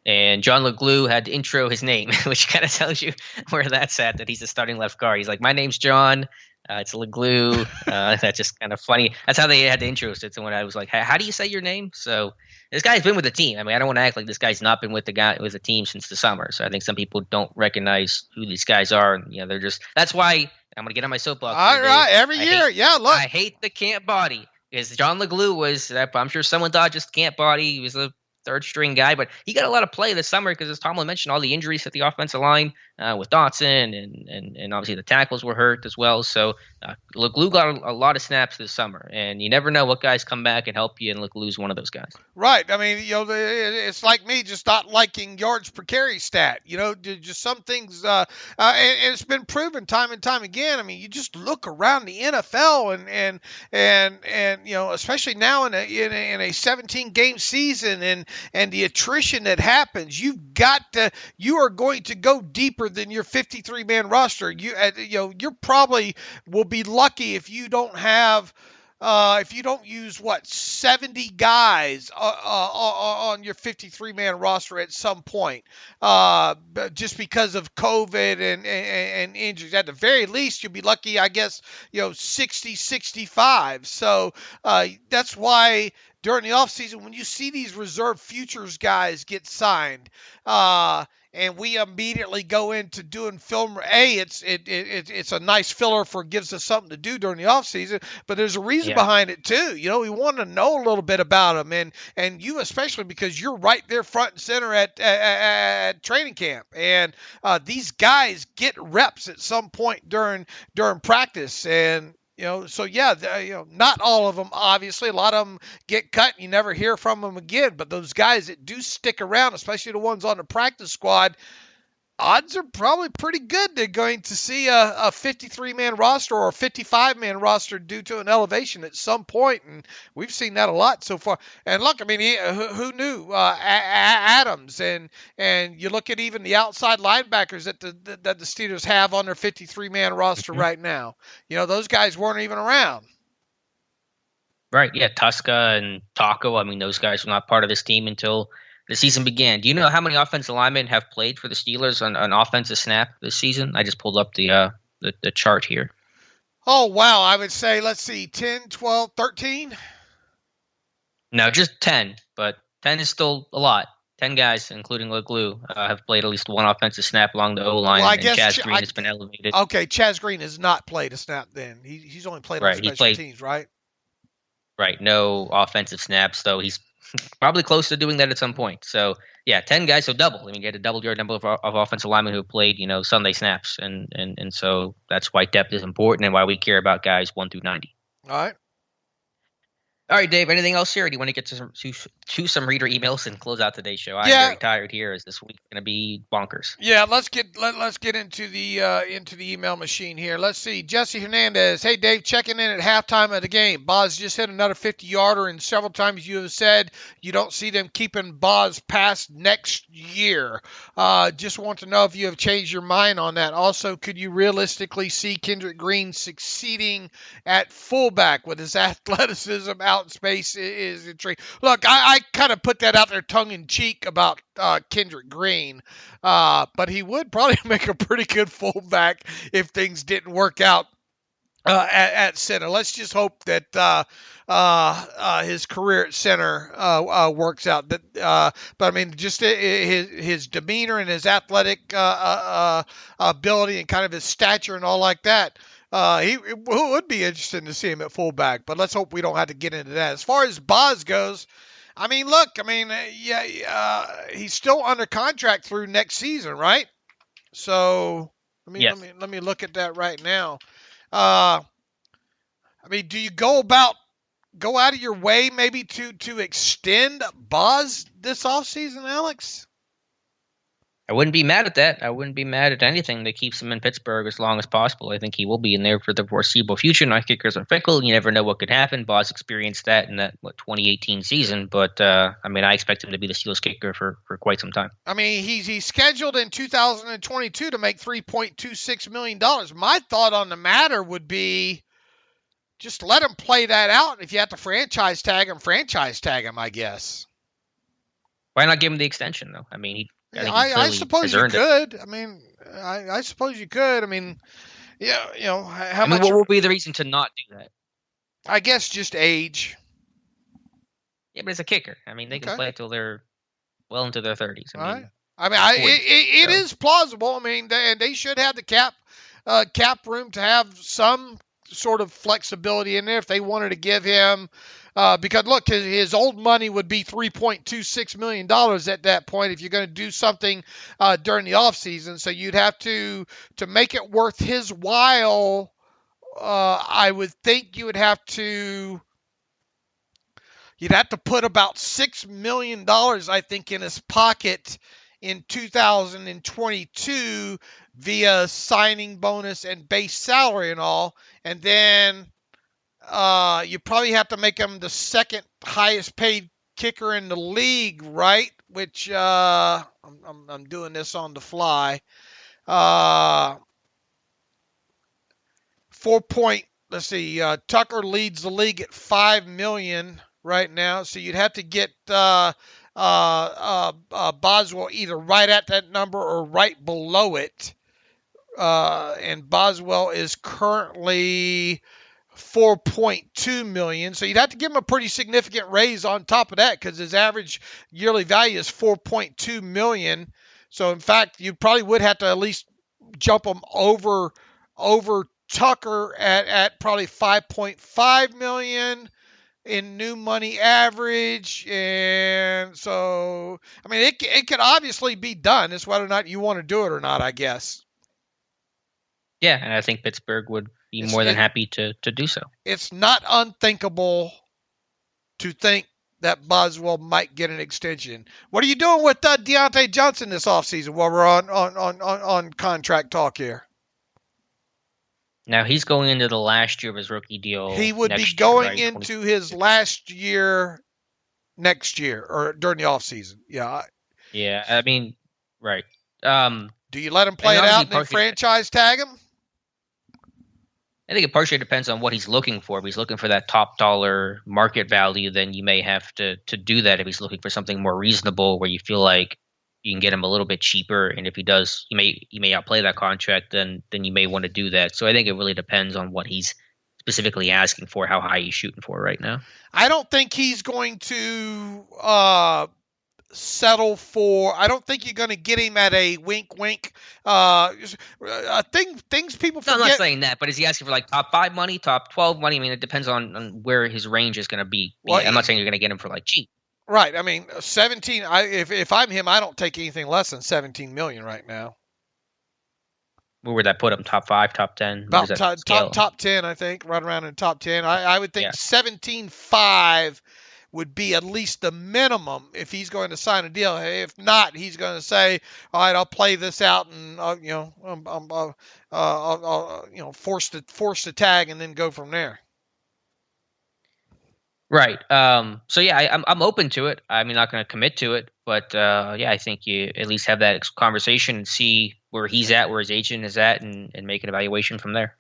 And John LeGlue had to intro his name, which kind of tells you where that's at, that he's a starting left guard. He's like, my name's John. It's LeGlue. That's just kind of funny. That's how they had to intro it. So when I was like, how do you say your name? So this guy's been with the team. I mean, I don't want to act like this guy's not been with the team since the summer. So I think some people don't recognize who these guys are. And, they're just – that's why – I'm going to get on my soapbox. All right, every year. Look. I hate the camp body. Because John LeGlue was, I'm sure someone thought just can't body. He was a third string guy, but he got a lot of play this summer because, as Tomlin mentioned, all the injuries at the offensive line with Dotson and obviously the tackles were hurt as well. So LeGlue got a lot of snaps this summer, and you never know what guys come back and help you, and LeGlue's one of those guys. Right. I mean, it's like me just not liking yards per carry stat. Just some things, and it's been proven time and time again. I mean, you just look around the NFL and especially now in a 17 game season and the attrition that happens, you are going to go deeper than your 53 man roster. You probably will be lucky if you don't have. If you don't use 70 guys on your 53-man roster at some point, just because of COVID and injuries, at the very least you'll be lucky, I guess, 60, 65. So that's why during the offseason, when you see these reserve futures guys get signed, and we immediately go into doing film. It's a nice filler gives us something to do during the offseason, but there's a reason behind it too. We want to know a little bit about them, and you especially because you're right there front and center at training camp, and these guys get reps at some point during practice, and not all of them, obviously. A lot of them get cut and you never hear from them again. But those guys that do stick around, especially the ones on the practice squad, odds are probably pretty good they're going to see a 53-man roster or a 55-man roster due to an elevation at some point. And we've seen that a lot so far. And look, I mean, who knew? Adams, and you look at even the outside linebackers that the Steelers have on their 53-man roster right now. Those guys weren't even around. Right, yeah, Tuska and Taco. I mean, those guys were not part of this team until the season began. Do you know how many offensive linemen have played for the Steelers on an offensive snap this season? I just pulled up the chart here. Oh, wow. I would say, let's see, 10, 12, 13? No, just 10, but 10 is still a lot. 10 guys, including LeGlue, have played at least one offensive snap along the O-line, and Chaz Green has been elevated. Okay, Chaz Green has not played a snap then. He's only played on special teams, right? Right, no offensive snaps, though he's probably close to doing that at some point. So, yeah, 10 guys, so double. I mean, you had a double your number of offensive linemen who played, Sunday snaps. And so that's why depth is important and why we care about guys 1 through 90. All right, Dave, anything else here? Or do you want to get to some reader emails and close out today's show? I'm very tired here as this week's going to be bonkers. Yeah, let's get into the email machine here. Let's see. Jesse Hernandez. Hey, Dave, checking in at halftime of the game. Boz just hit another 50-yarder, and several times you have said you don't see them keeping Boz past next year. Just want to know if you have changed your mind on that. Also, could you realistically see Kendrick Green succeeding at fullback with his athleticism out in space is intriguing? Look, I kind of put that out there tongue-in-cheek about Kendrick Green, but he would probably make a pretty good fullback if things didn't work out at center. Let's just hope that his career at center works out. But I mean, just his demeanor and his athletic ability and kind of his stature and all like that. It would be interesting to see him at fullback, but let's hope we don't have to get into that. As far as Boz goes, I mean, look, he's still under contract through next season, right? So let me look at that right now. I mean, do you go out of your way maybe to extend Boz this offseason, Alex? I wouldn't be mad at that. I wouldn't be mad at anything that keeps him in Pittsburgh as long as possible. I think he will be in there for the foreseeable future. Night kickers are fickle. You never know what could happen. Boz experienced that in that 2018 season. But, I expect him to be the Steelers kicker for quite some time. I mean, he's scheduled in 2022 to make $3.26 million. My thought on the matter would be just let him play that out. If you have to franchise tag him, I guess. Why not give him the extension, though? I mean, I suppose you could. I mean, I suppose you could. I mean, how much? What would be the reason to not do that? I guess just age. Yeah, but it's a kicker. I mean, they can play until they're well into their 30s. It is plausible. I mean, they should have the cap room to have some sort of flexibility in there if they wanted to give him. Because look, his old money would be $3.26 million at that point if you're going to do something during the offseason. So you'd have to make it worth his while. I would think you'd have to put about $6 million, I think, in his pocket in 2022 via signing bonus and base salary and all. And then you probably have to make him the second highest paid kicker in the league, right? Which I'm doing this on the fly. Tucker leads the league at $5 million right now, so you'd have to get Boswell either right at that number or right below it. And Boswell is currently $4.2 million, so you'd have to give him a pretty significant raise on top of that because his average yearly value is $4.2 million. So in fact, you probably would have to at least jump him over Tucker at probably $5.5 million in new money average. And so, I mean, it could obviously be done. It's whether or not you want to do it or not, I guess. Yeah, and I think Pittsburgh would be more than happy to do so. It's not unthinkable to think that Boswell might get an extension. What are you doing with Deonte Johnson this offseason while we're on contract talk here? Now, he's going into the last year of his rookie deal. He would be going into his last year next year or during the offseason. Yeah. Yeah, I mean, right. Do you let him play it out and then franchise tag him? I think it partially depends on what he's looking for. If he's looking for that top dollar market value, then you may have to do that. If he's looking for something more reasonable where you feel like you can get him a little bit cheaper, and if he does, you may outplay that contract, then you may want to do that. So I think it really depends on what he's specifically asking for, how high he's shooting for right now. I don't think he's going to settle for. I don't think you're going to get him at a wink. Things people forget. No, I'm not saying that, but is he asking for like top 5 money, top 12 money? I mean, it depends on where his range is going to be. Well, I'm not saying you're going to get him for like cheap. Right. I mean, 17. If I'm him, I don't take anything less than $17 million right now. Where would that put him? Top 5, top 10? About top 10, I think. Right around in top 10. I would think 17.5 would be at least the minimum if he's going to sign a deal. If not, he's going to say, "All right, I'll play this out and I'll force the tag and then go from there." Right. So yeah, I'm open to it. I'm not going to commit to it, but I think you at least have that conversation and see where he's at, where his agent is at, and make an evaluation from there.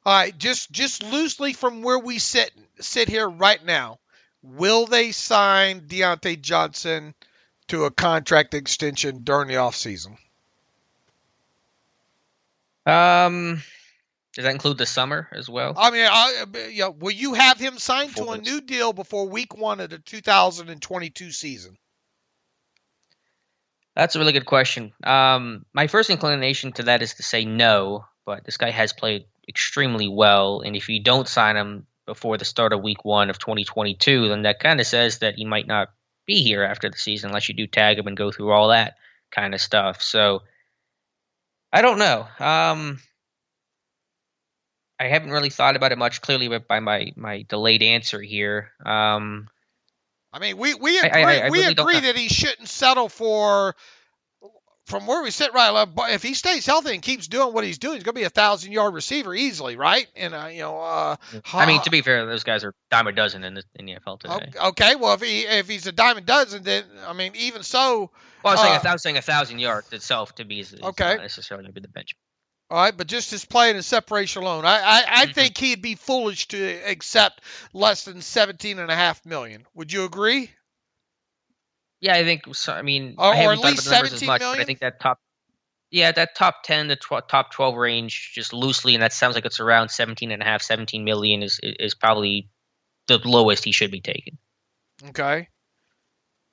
All right, just loosely from where we sit here right now. Will they sign Deonte Johnson to a contract extension during the offseason? Does that include the summer as well? I mean, will you have him signed to a new deal before week 1 of the 2022 season? That's a really good question. My first inclination to that is to say no, but this guy has played extremely well, and if you don't sign him before the start of week 1 of 2022, then that kind of says that he might not be here after the season unless you do tag him and go through all that kind of stuff. So I don't know. I haven't really thought about it much, clearly by my delayed answer here. I mean, we agree that he shouldn't settle for. From where we sit right, if he stays healthy and keeps doing what he's doing, he's going to be a 1,000-yard receiver easily, right? And I mean, to be fair, those guys are dime a dozen in the NFL today. Okay, well, if he's a dime a dozen, then I mean, even so. Well, I was saying 1,000 yards itself to be is not necessarily going to be the benchmark. All right, but just his play and separation alone, I think he'd be foolish to accept less than $17.5 million. Would you agree? Yeah, I think so. I mean, or I haven't at least thought about the numbers as much, million? but I think that top 10 to top 12 range, just loosely, and that sounds like it's around 17 million is probably the lowest he should be taking. Okay.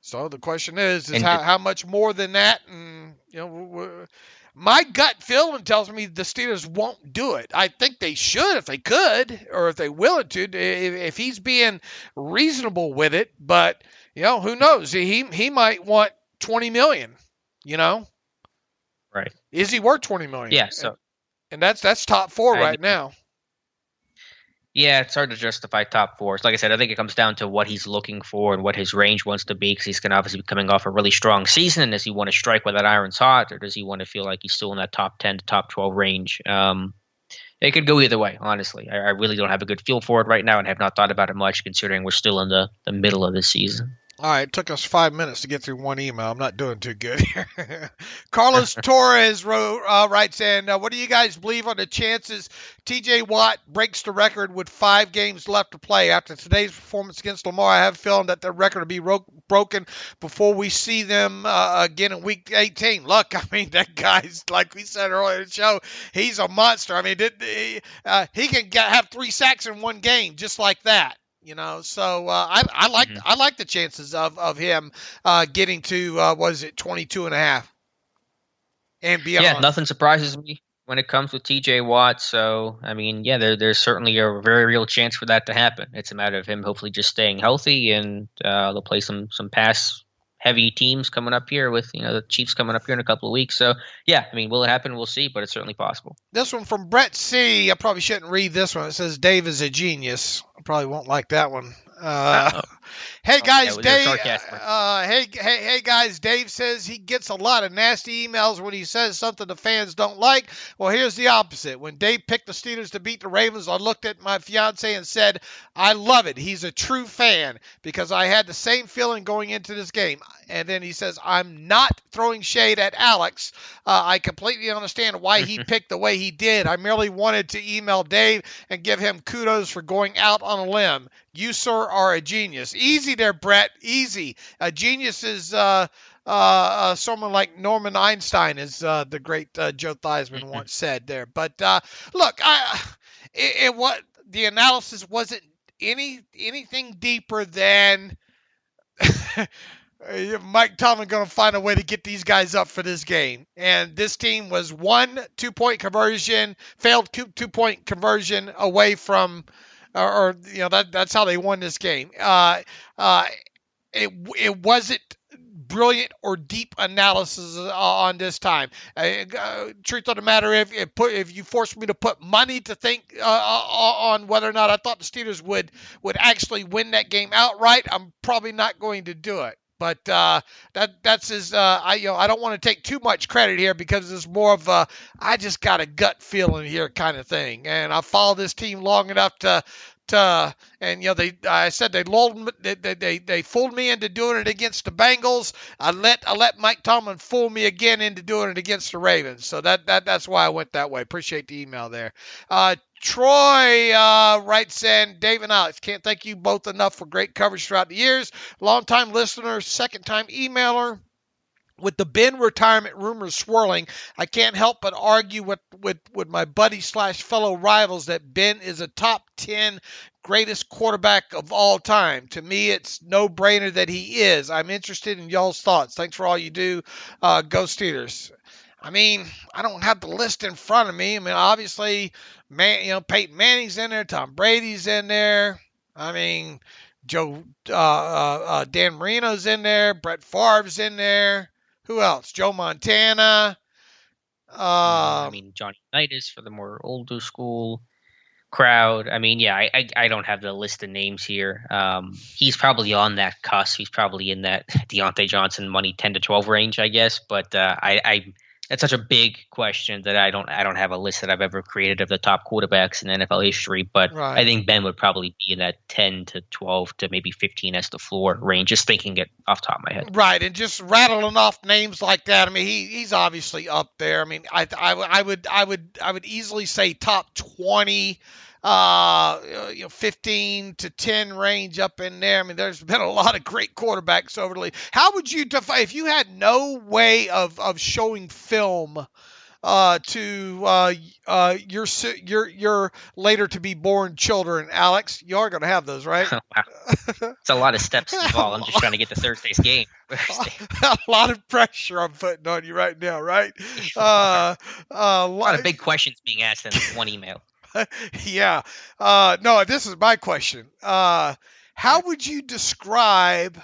So the question is how much more than that? And My gut feeling tells me the Steelers won't do it. I think they should if they could, or if they willing to, if he's being reasonable with it. But who knows? He might want $20 million. Right. Is he worth $20 million? Yeah. So, and that's top four right now. Yeah, it's hard to justify top four. So like I said, I think it comes down to what he's looking for and what his range wants to be, because he's going to obviously be coming off a really strong season. And does he want to strike while that iron's hot, or does he want to feel like he's still in that top 10 to top 12 range? It could go either way, honestly. I really don't have a good feel for it right now and have not thought about it much, considering we're still in the middle of the season. All right, it took us 5 minutes to get through one email. I'm not doing too good here. Carlos Torres writes in, what do you guys believe on the chances TJ Watt breaks the record with 5 games left to play? After today's performance against Lamar, I have a feeling that the record will be broken before we see them again in Week 18. Look, I mean, that guy's, like we said earlier in the show, he's a monster. I mean, he can have 3 sacks in one game just like that. So I like the chances of him getting to 22 and a half and beyond. Yeah, nothing surprises me when it comes with TJ Watt. So I mean, yeah, there's certainly a very real chance for that to happen. It's a matter of him hopefully just staying healthy, and they'll play some pass heavy teams coming up here with the Chiefs coming up here in a couple of weeks. So yeah, I mean, will it happen? We'll see, but it's certainly possible. This one from Brett C. I probably shouldn't read this one. It says Dave is a genius. I probably won't like that one. Hey guys, Dave. Hey guys, Dave says he gets a lot of nasty emails when he says something the fans don't like. Well, here's the opposite. When Dave picked the Steelers to beat the Ravens, I looked at my fiance and said, I love it. He's a true fan, because I had the same feeling going into this game. And then he says, I'm not throwing shade at Alex. I completely understand why he picked the way he did. I merely wanted to email Dave and give him kudos for going out on a limb. You, sir, are a genius. Easy there, Brett. Easy. A genius is someone like Norman Einstein, as the great Joe Theismann once said there. But look, the analysis wasn't anything deeper than Mike Tomlin going to find a way to get these guys up for this game. And this team was one 2-point conversion, failed 2-point conversion away from, that's how they won this game. It wasn't brilliant or deep analysis on this time. Truth of the matter, if you forced me to put money to think on whether or not I thought the Steelers would actually win that game outright, I'm probably not going to do it. But that's his. I don't want to take too much credit here, because it's more of a I just got a gut feeling here kind of thing. And I followed this team long enough I said they fooled me into doing it against the Bengals. I let Mike Tomlin fool me again into doing it against the Ravens. So that's why I went that way. Appreciate the email there. Troy writes in, Dave and Alex, can't thank you both enough for great coverage throughout the years. Long-time listener, second-time emailer. With the Ben retirement rumors swirling, I can't help but argue with my buddy / fellow rivals that Ben is a top 10 greatest quarterback of all time. To me, it's no-brainer that he is. I'm interested in y'all's thoughts. Thanks for all you do. Go Steelers. I mean, I don't have the list in front of me. I mean, obviously, Peyton Manning's in there, Tom Brady's in there. I mean, Dan Marino's in there, Brett Favre's in there. Who else? Joe Montana. Johnny Unitas for the more older school crowd. I mean, yeah, I don't have the list of names here. He's probably on that cusp. He's probably in that Deonte Johnson money 10 to 12 range, I guess. But that's such a big question that I don't have a list that I've ever created of the top quarterbacks in NFL history. But right. I think Ben would probably be in that 10 to 12 to maybe 15 as the floor range, just thinking it off the top of my head. Right, and just rattling off names like that. I mean, he's obviously up there. I mean, I would easily say top 20. 15 to 10 range up in there. I mean, there's been a lot of great quarterbacks over the league. How would you define, if you had no way of showing film to your later to be born children, Alex. You are going to have those, right? Wow. It's a lot of steps involved. I'm just trying to get to Thursday's game. A lot of pressure I'm putting on you right now, right? A lot of big questions being asked in one email. Yeah. No, this is my question. How would you describe,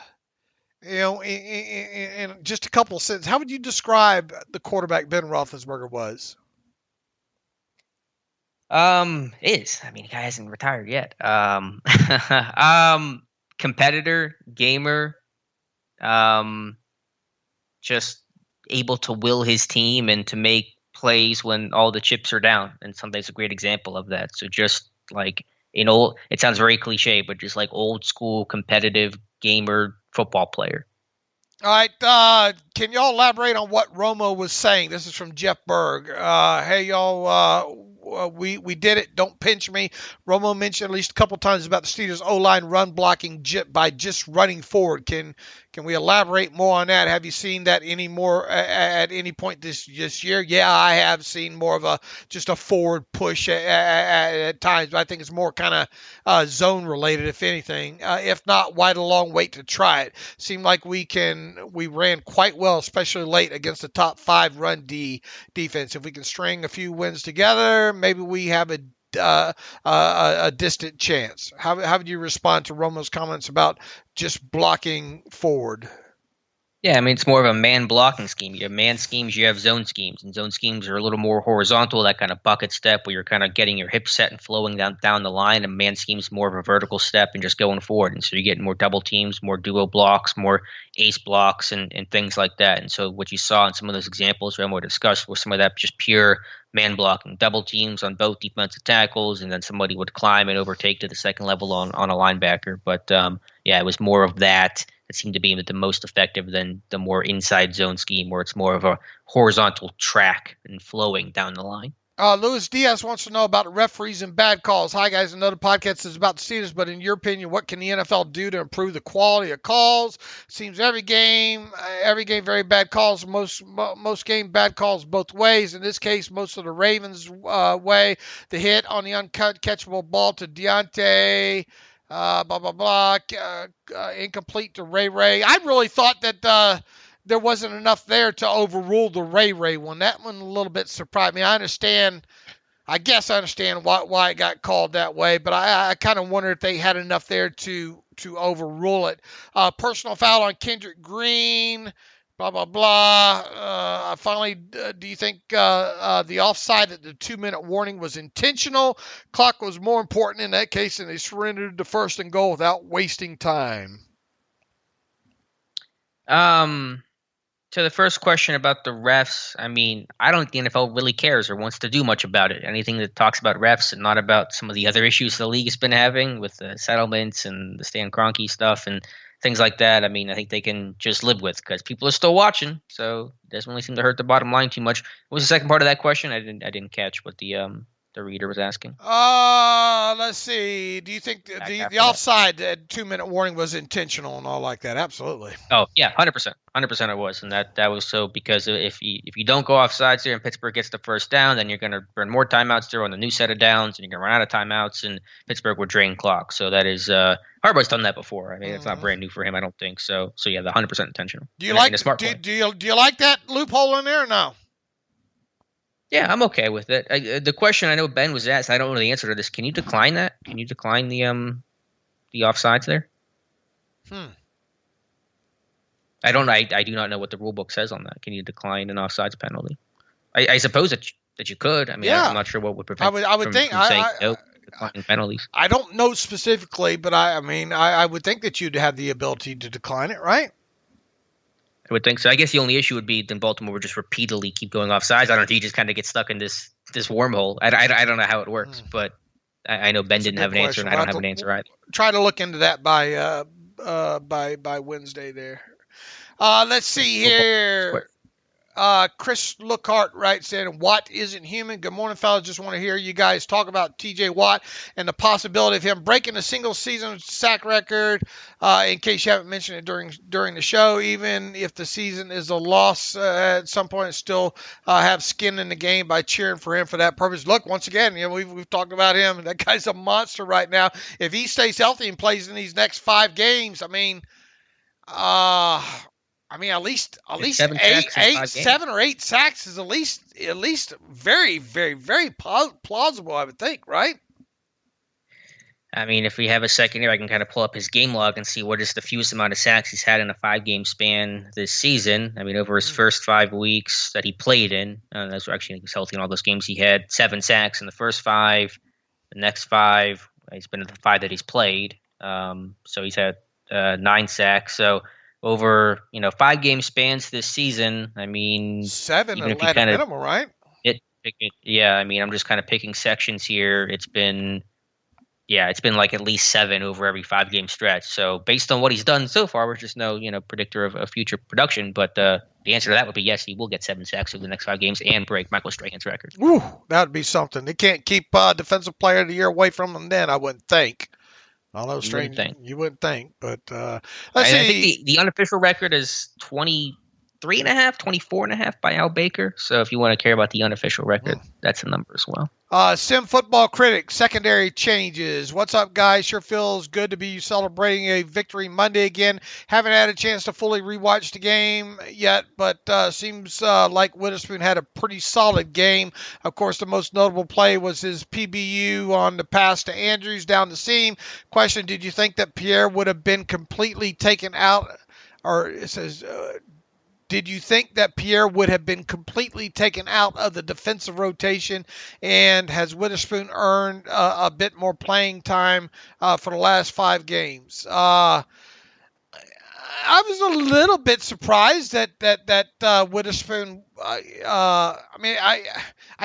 in just a couple of sentences, how would you describe the quarterback Ben Roethlisberger was? The guy hasn't retired yet. Competitor, gamer, just able to will his team and to make plays when all the chips are down. And Sunday's a great example of that. So just like it sounds very cliche, but just like old school competitive gamer football player. All right. Can y'all elaborate on what Romo was saying? This is from Jeff Berg. Hey, y'all. We did it. Don't pinch me. Romo mentioned at least a couple times about the Steelers O-line run blocking by just running forward. Can we elaborate more on that? Have you seen that any more at any point this year? Yeah, I have seen more of just a forward push at times, but I think it's more kind of zone related, if anything. If not, why the long wait to try it? Seemed like we ran quite well, especially late against the top 5 run defense. If we can string a few wins together, maybe we have a distant chance. How would you respond to Romo's comments about just blocking forward? Yeah, it's more of a man blocking scheme. You have man schemes, you have zone schemes, and zone schemes are a little more horizontal, that kind of bucket step where you're kind of getting your hips set and flowing down the line, and man schemes more of a vertical step and just going forward. And so you're getting more double teams, more duo blocks, more ace blocks, and things like that. And so what you saw in some of those examples Romo discussed was some of that just pure man blocking, double teams on both defensive tackles, and then somebody would climb and overtake to the second level on a linebacker. But it was more of that seemed to be the most effective than the more inside zone scheme where it's more of a horizontal track and flowing down the line. Luis Diaz wants to know about referees and bad calls. Hi, guys. I know the podcast is about the Steelers, but in your opinion, what can the NFL do to improve the quality of calls? Seems every game, very bad calls. Most game bad calls both ways. In this case, most of the Ravens' way. The hit on the uncatchable ball to Deonte, incomplete to Ray. I really thought that there wasn't enough there to overrule the Ray one. That one a little bit surprised me. I guess I understand why it got called that way, but I kind of wonder if they had enough there to overrule it. Personal foul on Kendrick Green. Finally, do you think the offside at the 2-minute warning was intentional? Clock was more important in that case, and they surrendered the first and goal without wasting time. To the first question about the refs, I don't think the NFL really cares or wants to do much about it. Anything that talks about refs and not about some of the other issues the league has been having with the settlements and the Stan Kroenke stuff and things like that, I think they can just live with because people are still watching, so it doesn't really seem to hurt the bottom line too much. What was the second part of that question? I didn't catch what the reader was asking. Let's see. Do you think the offside 2-minute warning was intentional and all like that? Absolutely. Oh yeah, 100%. 100% it was, and that was so because if you don't go offsides there and Pittsburgh gets the first down, then you're going to burn more timeouts there on the new set of downs, and you're going to run out of timeouts, and Pittsburgh would drain clock. So that is Harbaugh's done that before. It's not brand new for him, I don't think. So yeah, the 100% intentional. Do you like that loophole in there or no? Yeah, I'm okay with it. The question I know Ben was asked, I don't know the answer to this. Can you decline that? Can you decline the offsides there? I do not know what the rule book says on that. Can you decline an offsides penalty? I suppose that you could. Yeah. I'm not sure what would prevent I would think from saying no declining penalties. I don't know specifically, but I would think that you'd have the ability to decline it, right? I would think so. I guess the only issue would be then Baltimore would just repeatedly keep going offsides. I don't know if you just kind of get stuck in this wormhole. I don't know how it works, but I know Ben didn't have an answer, and I don't have an answer either. Try to look into that by Wednesday there. Let's see here. Chris Lookhart writes in, Watt isn't human. Good morning, fellas. Just want to hear you guys talk about TJ Watt and the possibility of him breaking a single season sack record. In case you haven't mentioned it during the show, even if the season is a loss at some point, still have skin in the game by cheering for him for that purpose. Look, once again, we've talked about him. That guy's a monster right now. If he stays healthy and plays in these next 5 games, at least seven or eight sacks is at least very, very, very plausible, I would think, right? I mean, if we have a second here, I can kind of pull up his game log and see what is the fewest amount of sacks he's had in a 5-game span this season. I mean, over his first 5 weeks that he played in, that's actually he was healthy in all those games. He had 7 sacks in the first 5. The next 5, he's been in the 5 that he's played. So he's had 9 sacks. So over 5-game spans this season, I mean, 7 at a minimum, right? Yeah, I mean, I'm just kind of picking sections here. It's been like at least 7 over every 5-game stretch. So based on what he's done so far, we're just no predictor of future production. But the answer to that would be yes, he will get 7 sacks over the next 5 games and break Michael Strahan's record. Ooh, that would be something. They can't keep Defensive Player of the Year away from him then, I wouldn't think. Although strange, you wouldn't think. But let's see. I think the unofficial record is 24.5 by Al Baker. So if you want to care about the unofficial record, that's a number as well. Sim Football Critic, secondary changes. What's up, guys? Sure feels good to be celebrating a victory Monday again. Haven't had a chance to fully rewatch the game yet, but seems like Witherspoon had a pretty solid game. Of course, the most notable play was his PBU on the pass to Andrews down the seam. Question, did you think that Pierre would have been completely taken out? Or it says... did you think that Pierre would have been completely taken out of the defensive rotation, and has Witherspoon earned a bit more playing time for the last 5 games? I was a little bit surprised that Witherspoon. I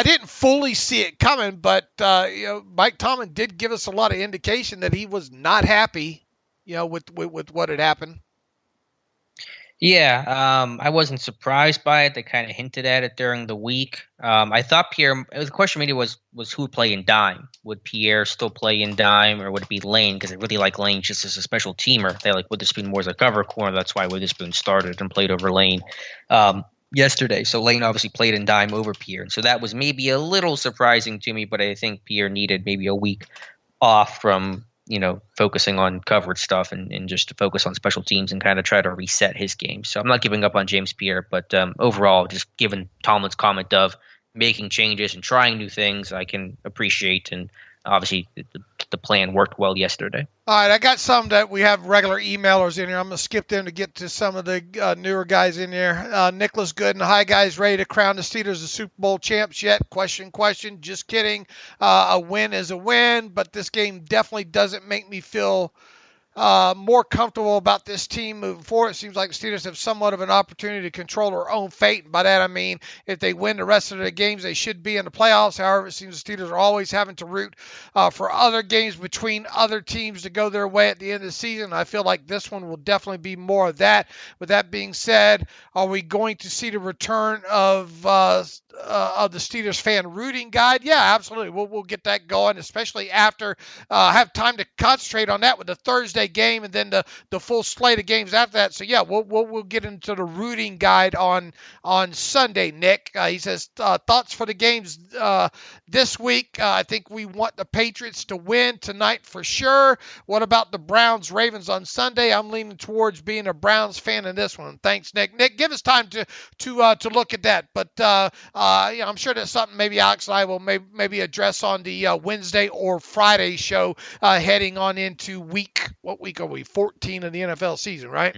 didn't fully see it coming, but Mike Tomlin did give us a lot of indication that he was not happy, with what had happened. Yeah, I wasn't surprised by it. They kind of hinted at it during the week. I thought Pierre. The question maybe was who would play in dime? Would Pierre still play in dime, or would it be Lane? Because I really like Lane just as a special teamer. They like Witherspoon more as a cover corner. That's why Witherspoon started and played over Lane yesterday. So Lane obviously played in dime over Pierre, and so that was maybe a little surprising to me. But I think Pierre needed maybe a week off from focusing on coverage stuff and just to focus on special teams and kind of try to reset his game. So I'm not giving up on James Pierre, but overall, just given Tomlin's comment of making changes and trying new things, I can appreciate. And obviously, the plan worked well yesterday. All right, I got some that we have regular emailers in here. I'm going to skip them to get to some of the newer guys in here. Nicholas Gooden, hi guys, ready to crown the Steelers the Super Bowl champs yet? Question. Just kidding. A win is a win, but this game definitely doesn't make me feel more comfortable about this team moving forward. It seems like the Steelers have somewhat of an opportunity to control their own fate. And by that, I mean, if they win the rest of the games, they should be in the playoffs. However, it seems the Steelers are always having to root for other games between other teams to go their way at the end of the season. I feel like this one will definitely be more of that. With that being said, are we going to see the return of the Steelers fan rooting guide? Yeah, absolutely. We'll get that going, especially after have time to concentrate on that with the Thursday game and then the full slate of games after that. So yeah, we'll get into the rooting guide on Sunday. Nick, he says thoughts for the games this week. I think we want the Patriots to win tonight for sure. What about the Browns Ravens on Sunday? I'm leaning towards being a Browns fan in this one. Thanks, Nick. Nick, give us time to look at that. But I'm sure that's something maybe Alex and I will maybe address on the Wednesday or Friday show heading on into what week are we? 14 of the NFL season, right?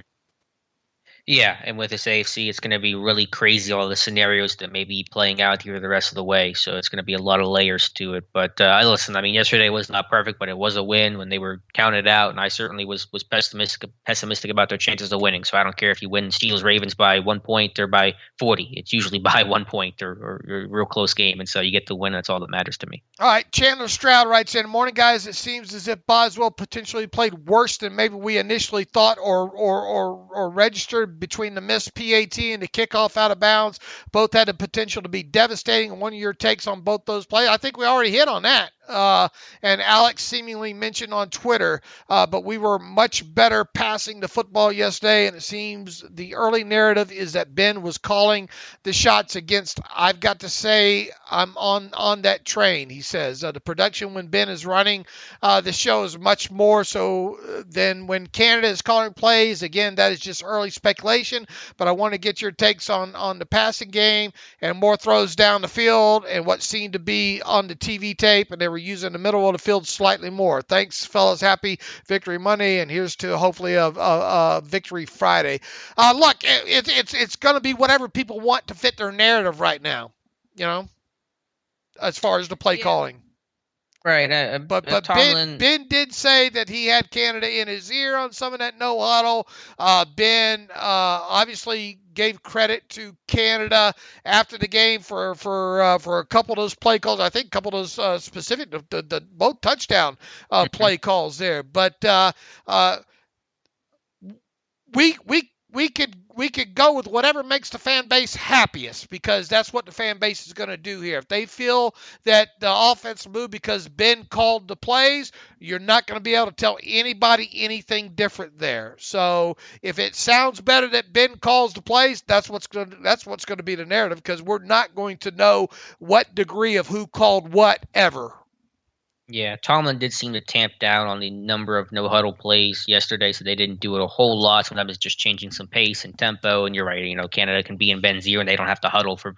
Yeah, and with this AFC, it's going to be really crazy, all the scenarios that may be playing out here the rest of the way. So it's going to be a lot of layers to it. But listen, I mean, yesterday was not perfect, but it was a win when they were counted out, and I certainly was pessimistic about their chances of winning. So I don't care if you win Steelers-Ravens by 1 point or by 40. It's usually by 1 point or a real close game, and so you get the win. That's all that matters to me. All right, Chandler Stroud writes in, morning, guys. It seems as if Boswell potentially played worse than maybe we initially thought or registered between the missed PAT and the kickoff out of bounds. Both had the potential to be devastating. One of your takes on both those plays? I think we already hit on that. And Alex seemingly mentioned on Twitter, but we were much better passing the football yesterday, and it seems the early narrative is that Ben was calling the shots against. I've got to say I'm on that train, he says. The production when Ben is running the show is much more so than when Canada is calling plays. Again, that is just early speculation, but I want to get your takes on the passing game and more throws down the field and what seemed to be on the TV tape, and they were using the middle of the field slightly more. Thanks, fellas. Happy Victory Monday, and here's to hopefully a Victory Friday. Look, it's going to be whatever people want to fit their narrative right now, as far as the play calling. Right, but Tomlin... Ben did say that he had Canada in his ear on some of that no huddle. Ben obviously gave credit to Canada after the game for a couple of those play calls. I think a couple of those specific, the both touchdown play calls there. But we could go with whatever makes the fan base happiest, because that's what the fan base is going to do here. If they feel that the offense moved because Ben called the plays, you're not going to be able to tell anybody anything different there. So if it sounds better that Ben calls the plays, that's what's going to be the narrative, because we're not going to know what degree of who called what ever. Yeah, Tomlin did seem to tamp down on the number of no-huddle plays yesterday, so they didn't do it a whole lot. Sometimes it's just changing some pace and tempo, and you're right, Canada can be in Ben's ear, and they don't have to huddle for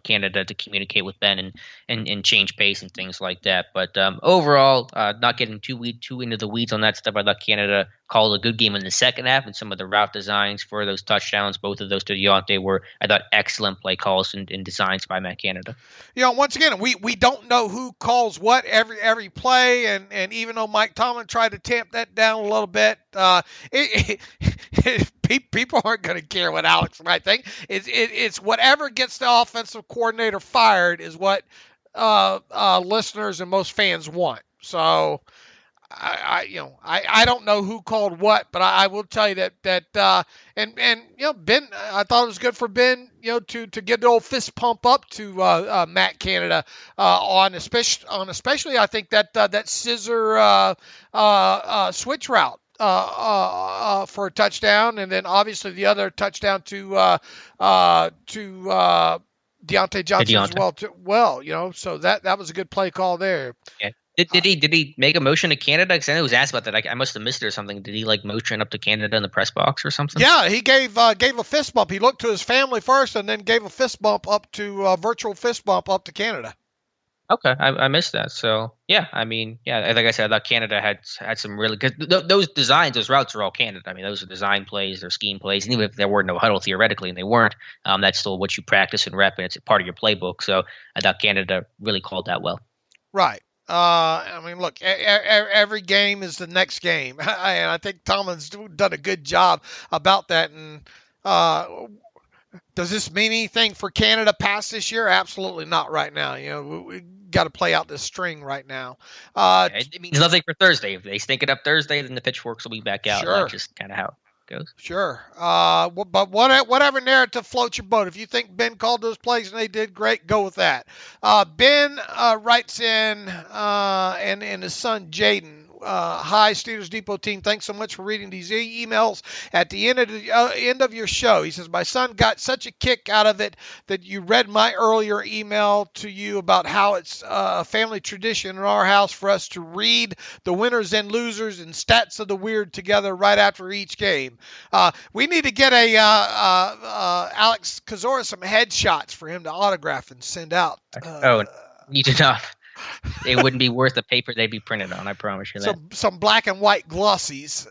Canada to communicate with Ben and change pace and things like that. But overall, not getting too into the weeds on that stuff, I thought Canada called a good game in the second half, and some of the route designs for those touchdowns, both of those to Deonte, were, I thought, excellent play calls and designs by Matt Canada. Once again, we don't know who calls what every play, and even though Mike Tomlin tried to tamp that down a little bit, people aren't going to care what Alex might think. It's whatever gets the offensive coordinator fired is what listeners and most fans want. So I don't know who called what, but I will tell you that Ben, I thought it was good for Ben, to get the old fist pump up to Matt Canada on especially I think that scissor switch route for a touchdown, and then obviously the other touchdown to Deonte Johnson as well. So that was a good play call there. Yeah. Did he make a motion to Canada? Because I know he was asked about that. I must have missed it or something. Did he motion up to Canada in the press box or something? Yeah, he gave a fist bump. He looked to his family first, and then gave a fist bump up to virtual fist bump up to Canada. Okay, I missed that. So yeah, like I said, I thought Canada had some really good. Those designs, those routes are all Canada. Those are design plays, they're scheme plays, and even if there were no huddle theoretically, and they weren't, that's still what you practice and rep, and it's a part of your playbook. So I thought Canada really called that well. Right. Look, every game is the next game, and I think Tomlin's done a good job about that. And does this mean anything for Canada past this year? Absolutely not right now. We got to play out this string right now. It means nothing for Thursday. If they stink it up Thursday, then the pitchforks will be back out. Sure. That's just kind of how it goes. Sure. But whatever narrative floats your boat. If you think Ben called those plays and they did great, go with that. Ben writes in, and his son Jaden. Hi, Steelers Depot team. Thanks so much for reading these emails at the end of your show. He says, my son got such a kick out of it that you read my earlier email to you about how it's a family tradition in our house for us to read the winners and losers and stats of the weird together right after each game. We need to get Alex Kozora some headshots for him to autograph and send out. You do not. It wouldn't be worth the paper they'd be printed on. I promise you that. Some black and white glossies.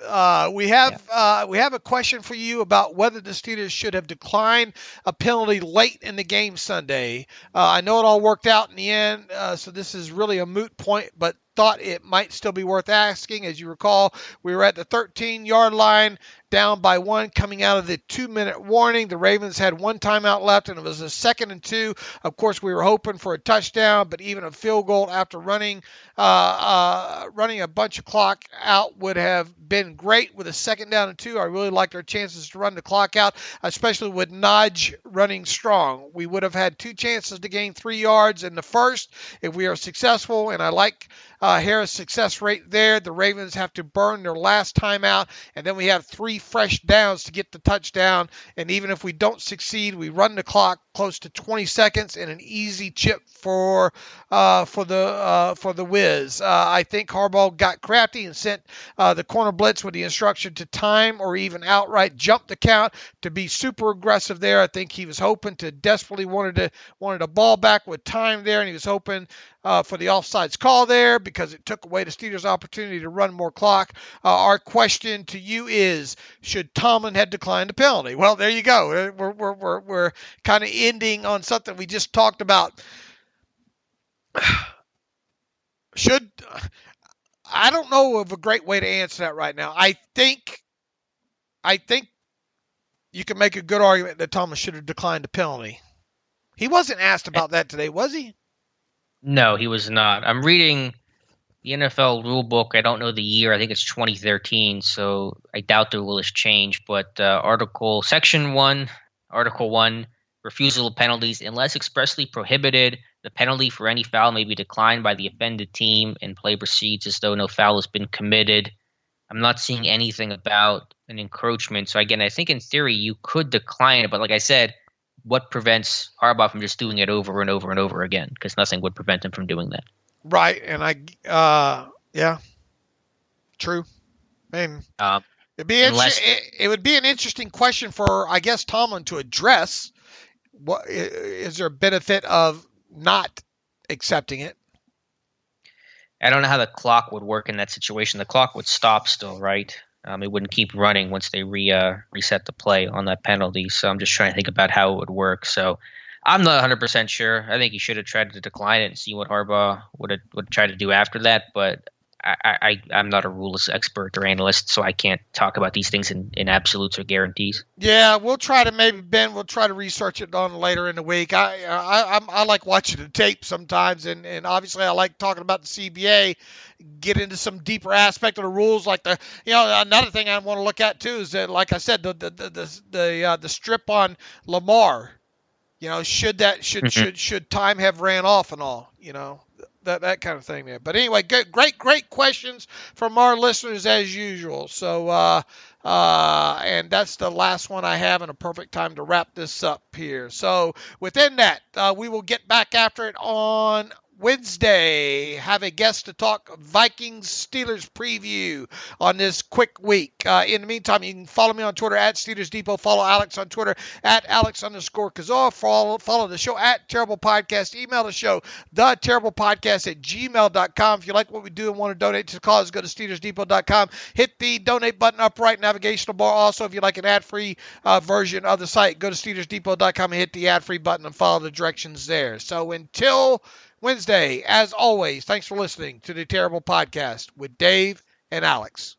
We have a question for you about whether the Steelers should have declined a penalty late in the game Sunday. I know it all worked out in the end, so this is really a moot point. But thought it might still be worth asking. As you recall, we were at the 13-yard line, down by 1, coming out of the 2-minute warning. The Ravens had 1 timeout left, and it was a 2nd and 2. Of course, we were hoping for a touchdown, but even a field goal after running a bunch of clock out would have been great. With a 2nd down and 2, I really liked our chances to run the clock out, especially with Naj running strong. We would have had 2 chances to gain 3 yards in the first if we are successful, and I like Harris' success rate there. The Ravens have to burn their last timeout, and then we have 3 fresh downs to get the touchdown. And even if we don't succeed, we run the clock close to 20 seconds and an easy chip for the Wiz. I think Harbaugh got crafty and sent the corner blitz with the instruction to time or even outright jump the count to be super aggressive there. I think he was hoping to desperately wanted a ball back with time there, and he was hoping for the offsides call there because it took away the Steelers' opportunity to run more clock. Our question to you is, should Tomlin have declined the penalty? Well, there you go. We're kind of ending on something we just talked about. I don't know of a great way to answer that right now. I think you can make a good argument that Tomlin should have declined the penalty. He wasn't asked about that today, was he? No, he was not. I'm reading the NFL rule book. I don't know the year. I think it's 2013, so I doubt the rule has changed. But Section 1, Article 1, refusal of penalties. Unless expressly prohibited, the penalty for any foul may be declined by the offended team, and play proceeds as though no foul has been committed. I'm not seeing anything about an encroachment. So again, I think in theory you could decline it, but like I said, what prevents Harbaugh from just doing it over and over and over again? Because nothing would prevent him from doing that. Right, and yeah, true. I mean, it would be an interesting question for, I guess, Tomlin to address. What is there a benefit of not accepting it? I don't know how the clock would work in that situation. The clock would stop still, right? It wouldn't keep running once they reset the play on that penalty. So I'm just trying to think about how it would work. So I'm not 100% sure. I think he should have tried to decline it and see what Harbaugh would try to do after that. But I'm not a rules expert or analyst, so I can't talk about these things in absolutes or guarantees. Yeah, we'll try to we'll try to research it on later in the week. I like watching the tape sometimes, and obviously I like talking about the CBA, get into some deeper aspect of the rules. Like another thing I want to look at too is that, like I said, the strip on Lamar. Should time have ran off and all? That kind of thing there. But anyway, great questions from our listeners as usual. So, and that's the last one I have, and a perfect time to wrap this up here. So within that, we will get back after it on Wednesday. Have a guest to talk Vikings Steelers preview on this quick week. In the meantime, you can follow me on Twitter at Steelers Depot. Follow Alex on Twitter at Alex_Kozora. Follow the show at Terrible Podcast. Email the show, theterriblepodcast@gmail.com. If you like what we do and want to donate to the cause, go to SteelersDepot.com. Hit the donate button up right navigational bar. Also, if you like an ad-free version of the site, go to SteelersDepot.com and hit the ad-free button and follow the directions there. So until Wednesday, as always, thanks for listening to the Terrible Podcast with Dave and Alex.